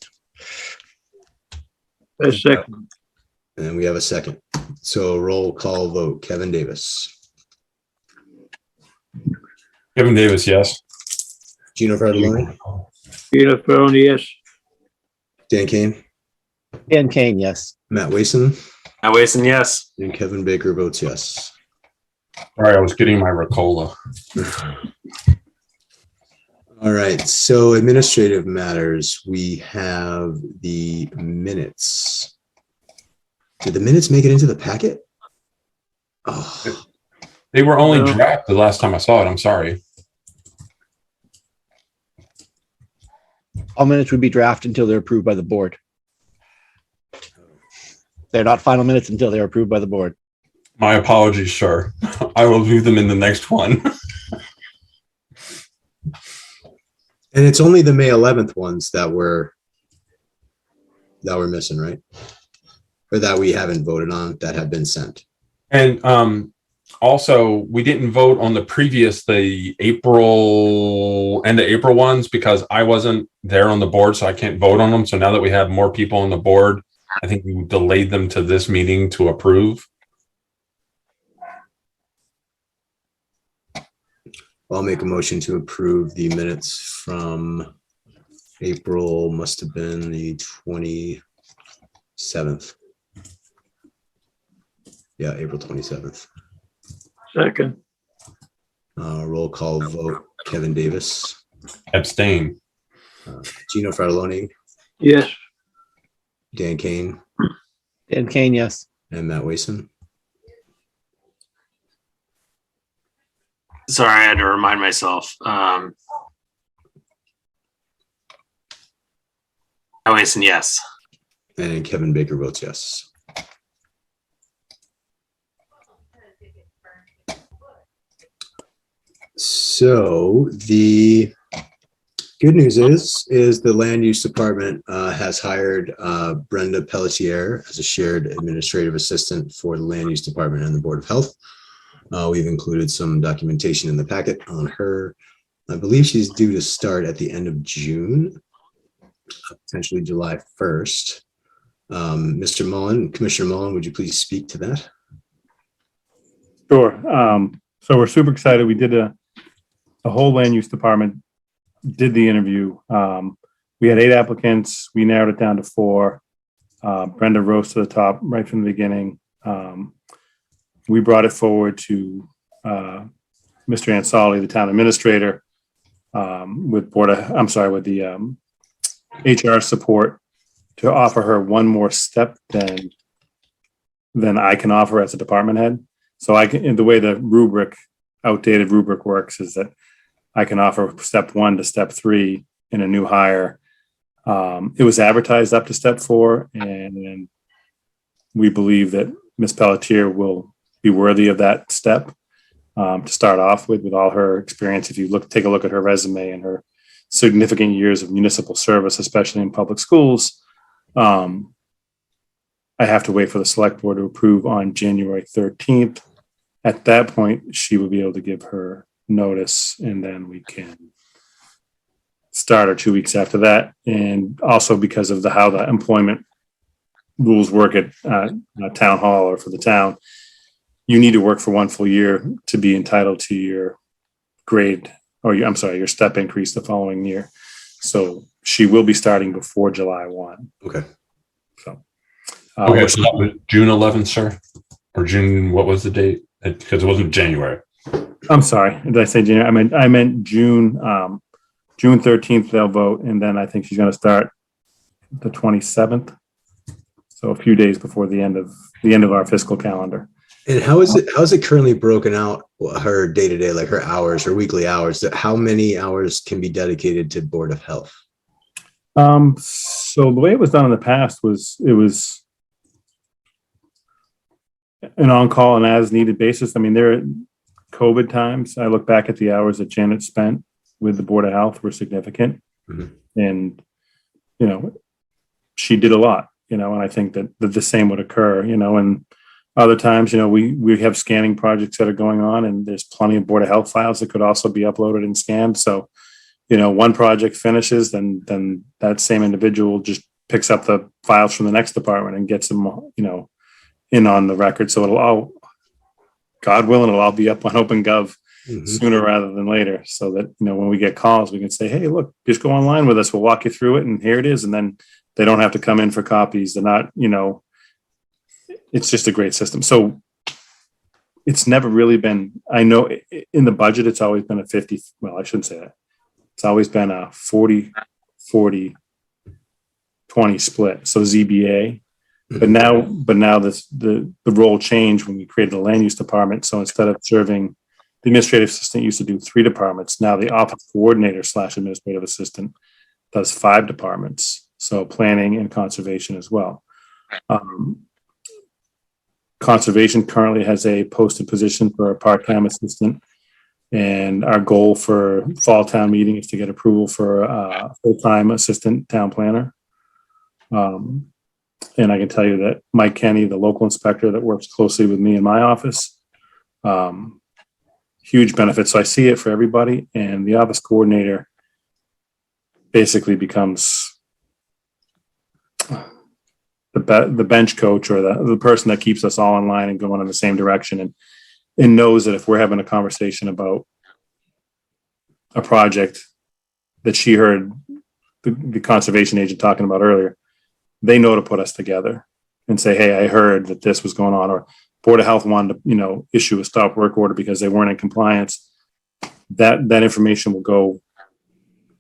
A second. And then we have a second. So roll call vote. Kevin Davis, Kevin Davis, yes. Gino Fardelloni, Peter Ferroni, yes. Dan Kane, Dan Kane, yes. Matt Wason, Now, Wason, yes. and Kevin Baker votes yes. All right, I was getting my Ricola. All right, so administrative matters, we have the minutes. Did the minutes make it into the packet? Oh, They were only No. draft the last time I saw it. I'm sorry. All minutes would be draft until they're approved by the board. They're not final minutes until they're approved by the board. My apologies, sir. I will do them in the next one. and it's only the May 11th ones that we're missing, right? Or that we haven't voted on that have been sent. And also, we didn't vote on the end of April ones because I wasn't there on the board, so I can't vote on them. So now that we have more people on the board, I think we delayed them to this meeting to approve. I'll make a motion to approve the minutes from April, must have been the 27th. Yeah, April 27th. Second. Roll call vote. Kevin Davis, Abstain. Gino Fardelloni, Yes. Dan Kane, Dan Kane, yes. and Matt Wason. Sorry, I had to remind myself. Wason, yes. And Kevin Baker votes yes. So the good news is the land use department has hired Brenda Pelletier as a shared administrative assistant for the land use department and the Board of Health. We've included some documentation in the packet on her. I believe she's due to start at the end of June, potentially July 1st. Mr. Mullen, Commissioner Mullen, would you please speak to that? Sure. So we're super excited. We did the whole land use department did the interview. We had 8 applicants. We narrowed it down to 4. Brenda rose to the top right from the beginning. We brought it forward to Mr. Ansali, the town administrator, with the HR support to offer her one more step than I can offer as a department head. So in the way the outdated rubric works is that I can offer step 1 to step 3 in a new hire It was advertised up to step 4, and we believe that Ms. Pelletier will be worthy of that step to start off with all her experience. If you take a look at her resume and her significant years of municipal service, especially in public schools, I have to wait for the select board to approve on January 13th. At that point, she will be able to give her notice, and then we can start her 2 weeks after that. And also because of how the employment rules work at town hall or for the town, you need to work for 1 full year to be entitled to your grade, or your step increase the following year. So she will be starting before July 1. Okay. So, Okay, so that was June 11th, sir? Or June, what was the date? Because it wasn't January. I'm sorry, did I say January? I meant June. June 13th they'll vote, and then I think she's going to start the 27th. So a few days before the end of our fiscal calendar. And how is it currently broken out, her day-to-day, like her hours, her weekly hours? How many hours can be dedicated to Board of Health? So the way it was done in the past was it was an on-call and as-needed basis. I mean, there are COVID times. I look back at the hours that Janet spent with the Board of Health were significant. Mhm. And, she did a lot, and I think that the same would occur, and other times, we have scanning projects that are going on, and there's plenty of Board of Health files that could also be uploaded and scanned. So, one project finishes, then that same individual just picks up the files from the next department and gets them, in on the record. So it'll all, God willing, it'll all be up on OpenGov sooner rather than later, so that, when we get calls, we can say, hey, look, just go online with us. We'll walk you through it, and here it is. And then they don't have to come in for copies. They're not, it's just a great system. So it's never really been, I know in the budget, it's always been a 50. Well, I shouldn't say that. It's always been a 40, 40, 20 split. So ZBA, but now the role changed when we created the land use department. So instead of serving, the administrative assistant used to do 3 departments. Now the office coordinator / administrative assistant does 5 departments. So planning and conservation as well. Conservation currently has a posted position for a part-time assistant. And our goal for fall town meeting is to get approval for a full-time assistant town planner. And I can tell you that Mike Kenny, the local inspector that works closely with me in my office, huge benefits. So I see it for everybody. And the office coordinator basically becomes the bench coach, or the person that keeps us all in line and going in the same direction, and knows that if we're having a conversation about a project that she heard the conservation agent talking about earlier, they know to put us together and say, hey, I heard that this was going on, or Board of Health wanted to, issue a stop work order because they weren't in compliance. That information will go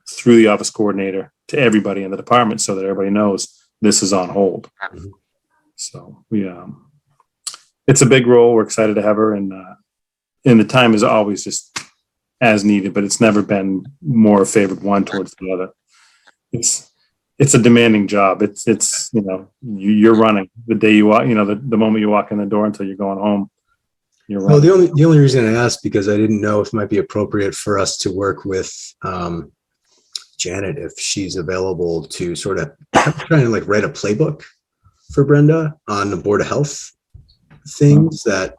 through the office coordinator to everybody in the department, so that everybody knows this is on hold. So it's a big role. We're excited to have her, and the time is always just as needed, but it's never been more favored one towards the other. It's a demanding job. It's you're running the day you walk, the moment you walk in the door until you're going home. You're running. Well, the only reason I asked, because I didn't know if it might be appropriate for us to work with Janet, if she's available to sort of trying to like write a playbook for Brenda on the Board of Health things that,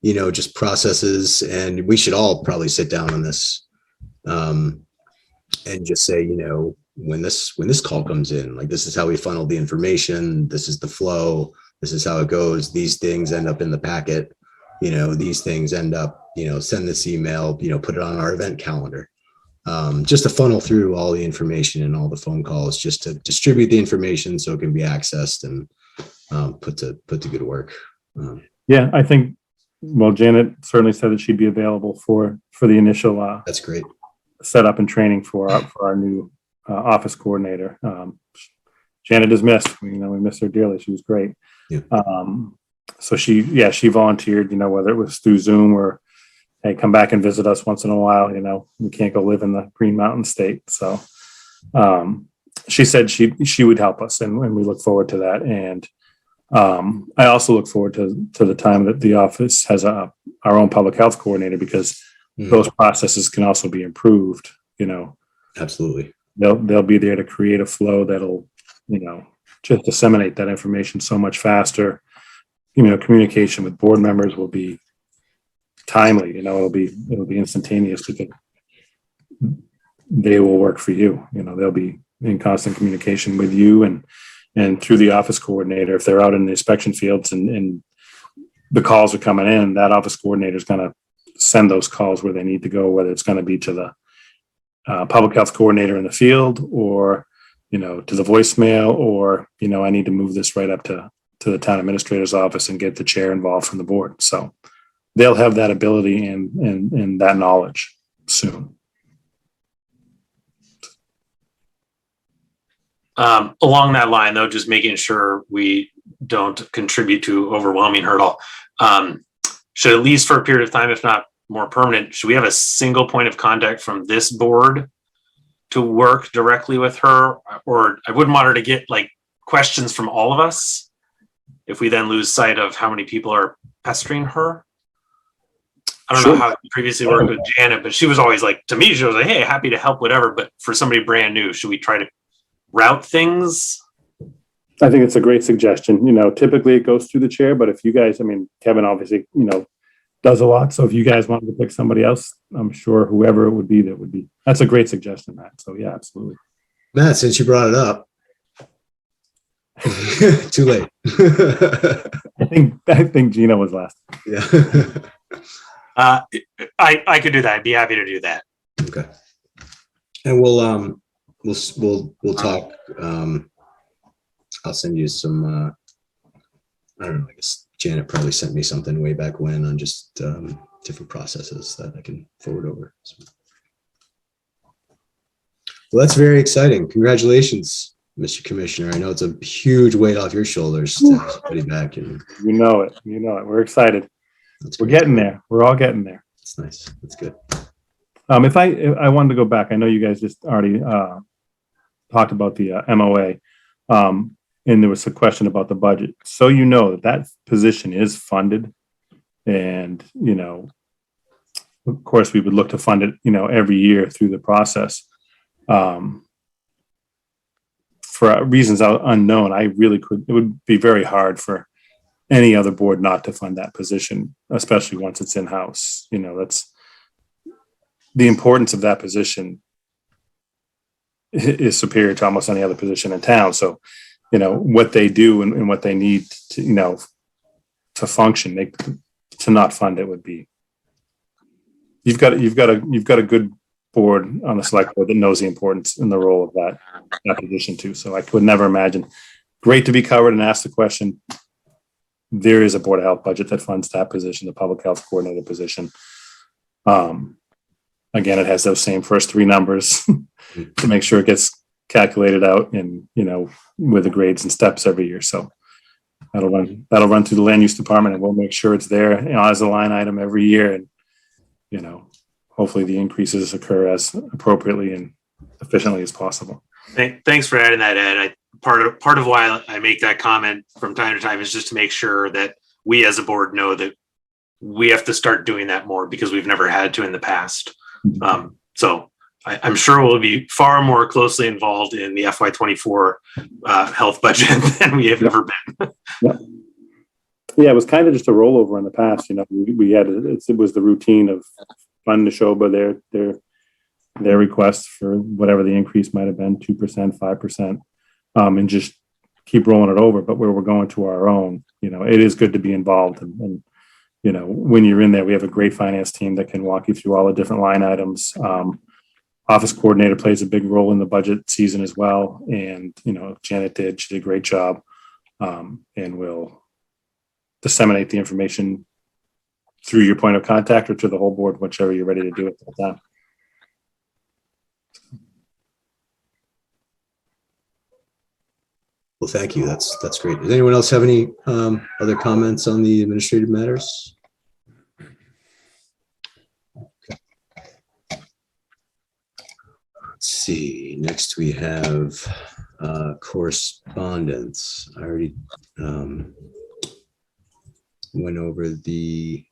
just processes, and we should all probably sit down on this and just say, when this call comes in, like, this is how we funnel the information, this is the flow, this is how it goes, these things end up in the packet, these things end up, send this email, put it on our event calendar. Just to funnel through all the information and all the phone calls, just to distribute the information so it can be accessed and put to good work. Yeah, I think, Janet certainly said that she'd be available for the initial That's great. setup and training for our new office coordinator. Janet is missed. We miss her dearly. She was great. Yeah. So she volunteered, whether it was through Zoom or, hey, come back and visit us once in a while. We can't go live in the Green Mountain State. So she said she would help us, and we look forward to that. And I also look forward to the time that the office has our own public health coordinator, because those processes can also be improved. Absolutely. They'll be there to create a flow that'll, just disseminate that information so much faster. Communication with board members will be timely. It'll be instantaneous, because they will work for you. They'll be in constant communication with you and through the office coordinator. If they're out in the inspection fields and the calls are coming in, that office coordinator is going to send those calls where they need to go, whether it's going to be to the public health coordinator in the field, or to the voicemail, or I need to move this right up to the town administrator's office and get the chair involved from the board. So they'll have that ability and that knowledge soon. Along that line, though, just making sure we don't contribute to overwhelming hurdle. Should, at least for a period of time, if not more permanent, should we have a single point of contact from this board to work directly with her? Or I wouldn't want her to get questions from all of us if we then lose sight of how many people are pestering her. I don't know how it previously worked with Janet, but she was always to me, she was like, hey, happy to help, whatever. But for somebody brand new, should we try to route things? I think it's a great suggestion. Typically it goes through the chair, but if you guys, Kevin obviously, does a lot. So if you guys wanted to pick somebody else, I'm sure whoever it would be, that's a great suggestion, Matt. So yeah, absolutely. Matt, since you brought it up, too late. I think Gina was last. Yeah. I could do that. I'd be happy to do that. Okay. And we'll talk. I'll send you some, I don't know, I guess Janet probably sent me something way back when on just different processes that I can forward over. So. Well, that's very exciting. Congratulations, Mr. Commissioner. I know it's a huge weight off your shoulders to have somebody back. And You know it. We're excited. We're getting there. We're all getting there. That's nice. That's good. If I wanted to go back, I know you guys just already talked about the MOA, and there was a question about the budget. So that position is funded, and of course we would look to fund it every year through the process. For reasons unknown, it would be very hard for any other board not to fund that position, especially once it's in-house. That's the importance of that position is superior to almost any other position in town. So, what they do and what they need to, to function, to not fund it would be, you've got a good board on the select board that knows the importance and the role of that position too. So I could never imagine. Great to be covered and ask the question. There is a Board of Health budget that funds that position, the public health coordinator position. Again, it has those same first three numbers to make sure it gets calculated out and, with the grades and steps every year. So that'll run through the land use department, and we'll make sure it's there, as a line item every year. And, hopefully the increases occur as appropriately and efficiently as possible. Thanks for adding that, Ed. Part of why I make that comment from time to time is just to make sure that we as a board know that we have to start doing that more, because we've never had to in the past. So I'm sure we'll be far more closely involved in the FY24 health budget than we have ever been. Yeah, it was kind of just a rollover in the past. We had it was the routine of funding to show by their requests for whatever the increase might have been, 2%, 5%, and just keep rolling it over. But where we're going to our own, it is good to be involved. And when you're in there, we have a great finance team that can walk you through all the different line items. Office coordinator plays a big role in the budget season as well. And, Janet she did a great job, and will disseminate the information through your point of contact or to the whole board, whichever you're ready to do at the time. Well, thank you. That's great. Does anyone else have any other comments on the administrative matters? Let's see. Next we have correspondence. I already went over the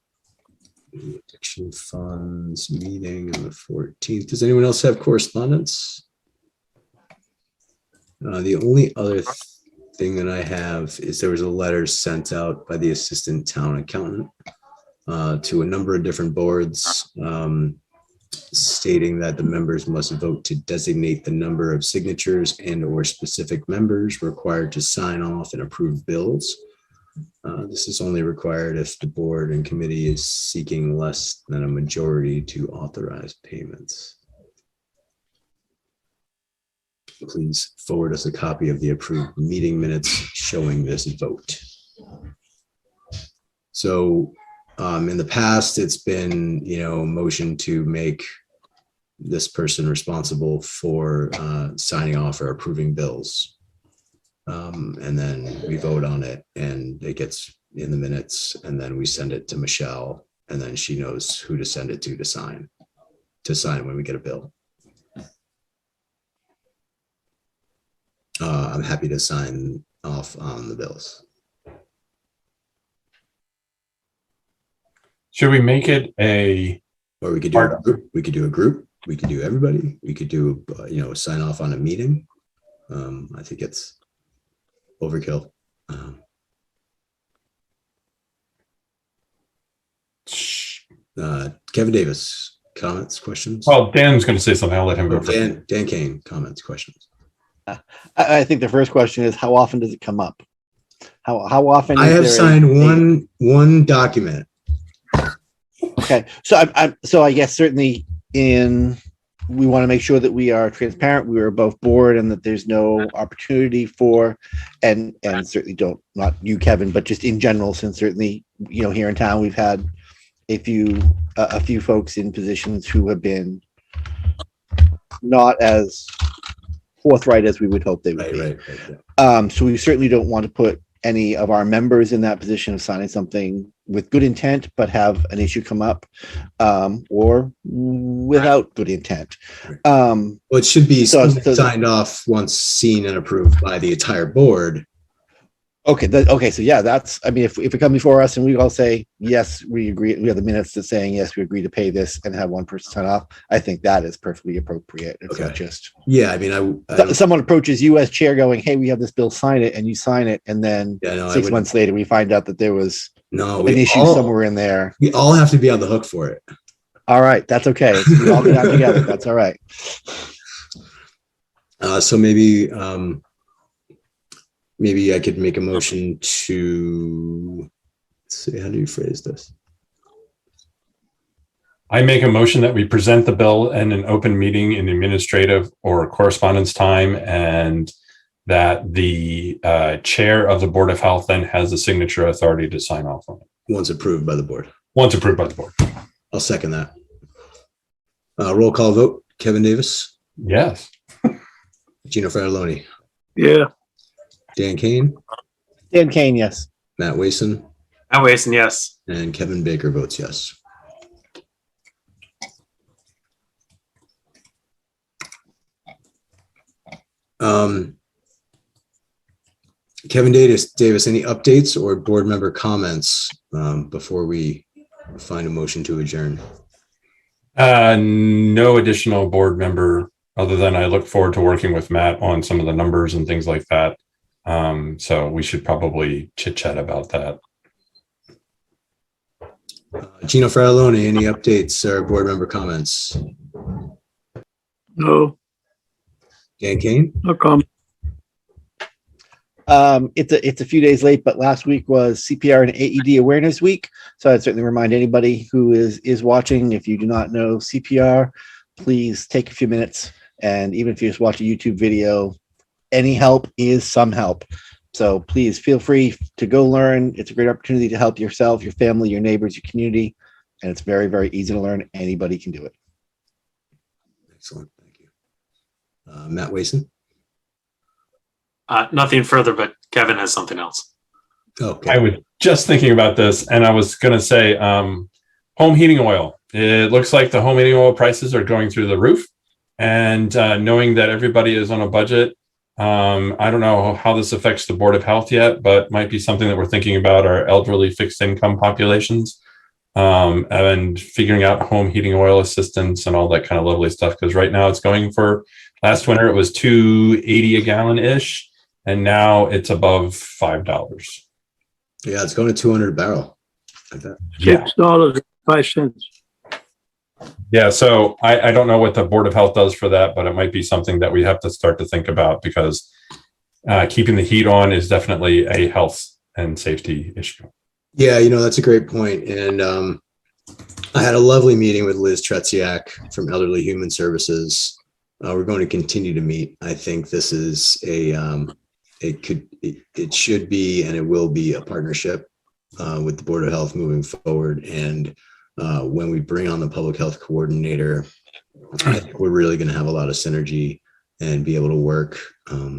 addiction funds meeting on the 14th. Does anyone else have correspondence? The only other thing that I have is there was a letter sent out by the assistant town accountant to a number of different boards stating that the members must vote to designate the number of signatures and or specific members required to sign off and approve bills. This is only required if the board and committee is seeking less than a majority to authorize payments. Please forward us a copy of the approved meeting minutes showing this vote. So in the past, it's been, motion to make this person responsible for signing off or approving bills. And then we vote on it and it gets in the minutes, and then we send it to Michelle, and then she knows who to send it to sign when we get a bill. I'm happy to sign off on the bills. Should we make it a, Or we could do a group. We could do a group. We could do everybody. We could do, sign off on a meeting. I think it's overkill. Kevin Davis, comments, questions? well, Dan's going to say something. I'll let him go first. Dan Kane, comments, questions. I think the first question is, how often does it come up? How often? I have signed one document. Okay, so I guess certainly we want to make sure that we are transparent. We are both board, and that there's no opportunity for, and certainly not you, Kevin, but just in general, since certainly here in town we've had a few folks in positions who have been not as forthright as we would hope they would be. Right, yeah. So we certainly don't want to put any of our members in that position of signing something with good intent, but have an issue come up, or without good intent. Well, it should be So- signed off once seen and approved by the entire board. Okay. So yeah, if it come before us and we all say, yes, we agree, we have the minutes to saying, yes, we agree to pay this and have one person sign off. I think that is perfectly appropriate. It's not Okay. just Yeah, I mean, I someone approaches you as chair going, hey, we have this bill, sign it, and you sign it. And then yeah, no, 6 months later, we find out that there was no, an issue somewhere in there. we all have to be on the hook for it. All right. That's okay. We all get out together. That's all right. So maybe I could make a motion to, let's see, how do you phrase this? I make a motion that we present the bill in an open meeting in administrative or correspondence time, and that the chair of the Board of Health then has the signature authority to sign off on it. Once approved by the board. Once approved by the board. I'll second that. Roll call vote. Kevin Davis, Yes. Gino Faralloni, Yeah, Dan Kane, Dan Kane, yes. Matt Wason, Matt Wason, yes. and Kevin Baker votes yes. Kevin Davis, any updates or board member comments before we find a motion to adjourn? No additional board member, other than I look forward to working with Matt on some of the numbers and things like that. So we should probably chit chat about that. Gino Faralloni, any updates or board member comments? no, Dan Kane? no comment. It's a few days late, but last week was CPR and AED Awareness Week. So I'd certainly remind anybody who is watching, if you do not know CPR, please take a few minutes. And even if you just watch a YouTube video, any help is some help. So please feel free to go learn. It's a great opportunity to help yourself, your family, your neighbors, your community. And it's very, very easy to learn. Anybody can do it. Excellent, thank you. Matt Wason? Nothing further, but Kevin has something else. Okay. I was just thinking about this, and I was going to say home heating oil. It looks like the home heating oil prices are going through the roof. And knowing that everybody is on a budget, I don't know how this affects the Board of Health yet, but might be something that we're thinking about our elderly fixed income populations, and figuring out home heating oil assistance and all that kind of lovely stuff. Because right now it's going for, last winter it was $2.80 a gallon ish, and now it's above $5. Yeah, it's going to 200 a barrel. Yeah. $6.05. Yeah, so I don't know what the Board of Health does for that, but it might be something that we have to start to think about, because keeping the heat on is definitely a health and safety issue. Yeah, that's a great point. And I had a lovely meeting with Liz Tretsiak from Elderly Human Services. We're going to continue to meet. I think this is it should be, and it will be, a partnership with the Board of Health moving forward. And when we bring on the public health coordinator, I think we're really going to have a lot of synergy and be able to work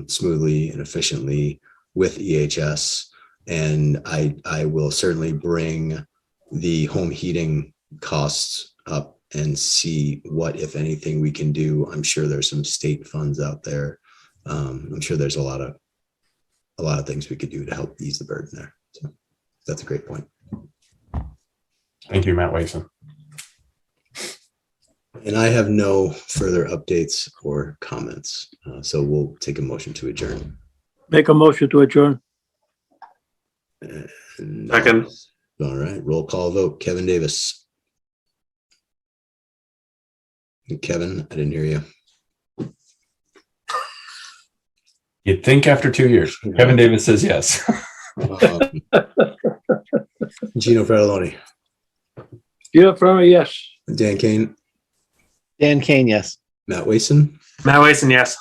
smoothly and efficiently with EHS. And I will certainly bring the home heating costs up and see what, if anything, we can do. I'm sure there's some state funds out there. I'm sure there's a lot of things we could do to help ease the burden there. So that's a great point. Thank you, Matt Wason. And I have no further updates or comments. So we'll take a motion to adjourn. Make a motion to adjourn. And, Second. All right, roll call vote. Kevin Davis. Kevin, I didn't hear you. You'd think after 2 years. Kevin Davis says yes. Gino Fratelloni. Yeah, from yes. Dan Kane. Dan Kane, yes. Matt Wason. Matt Wason, yes.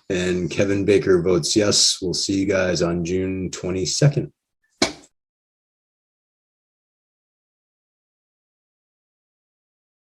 And Kevin Baker votes yes. We'll see you guys on June 22nd.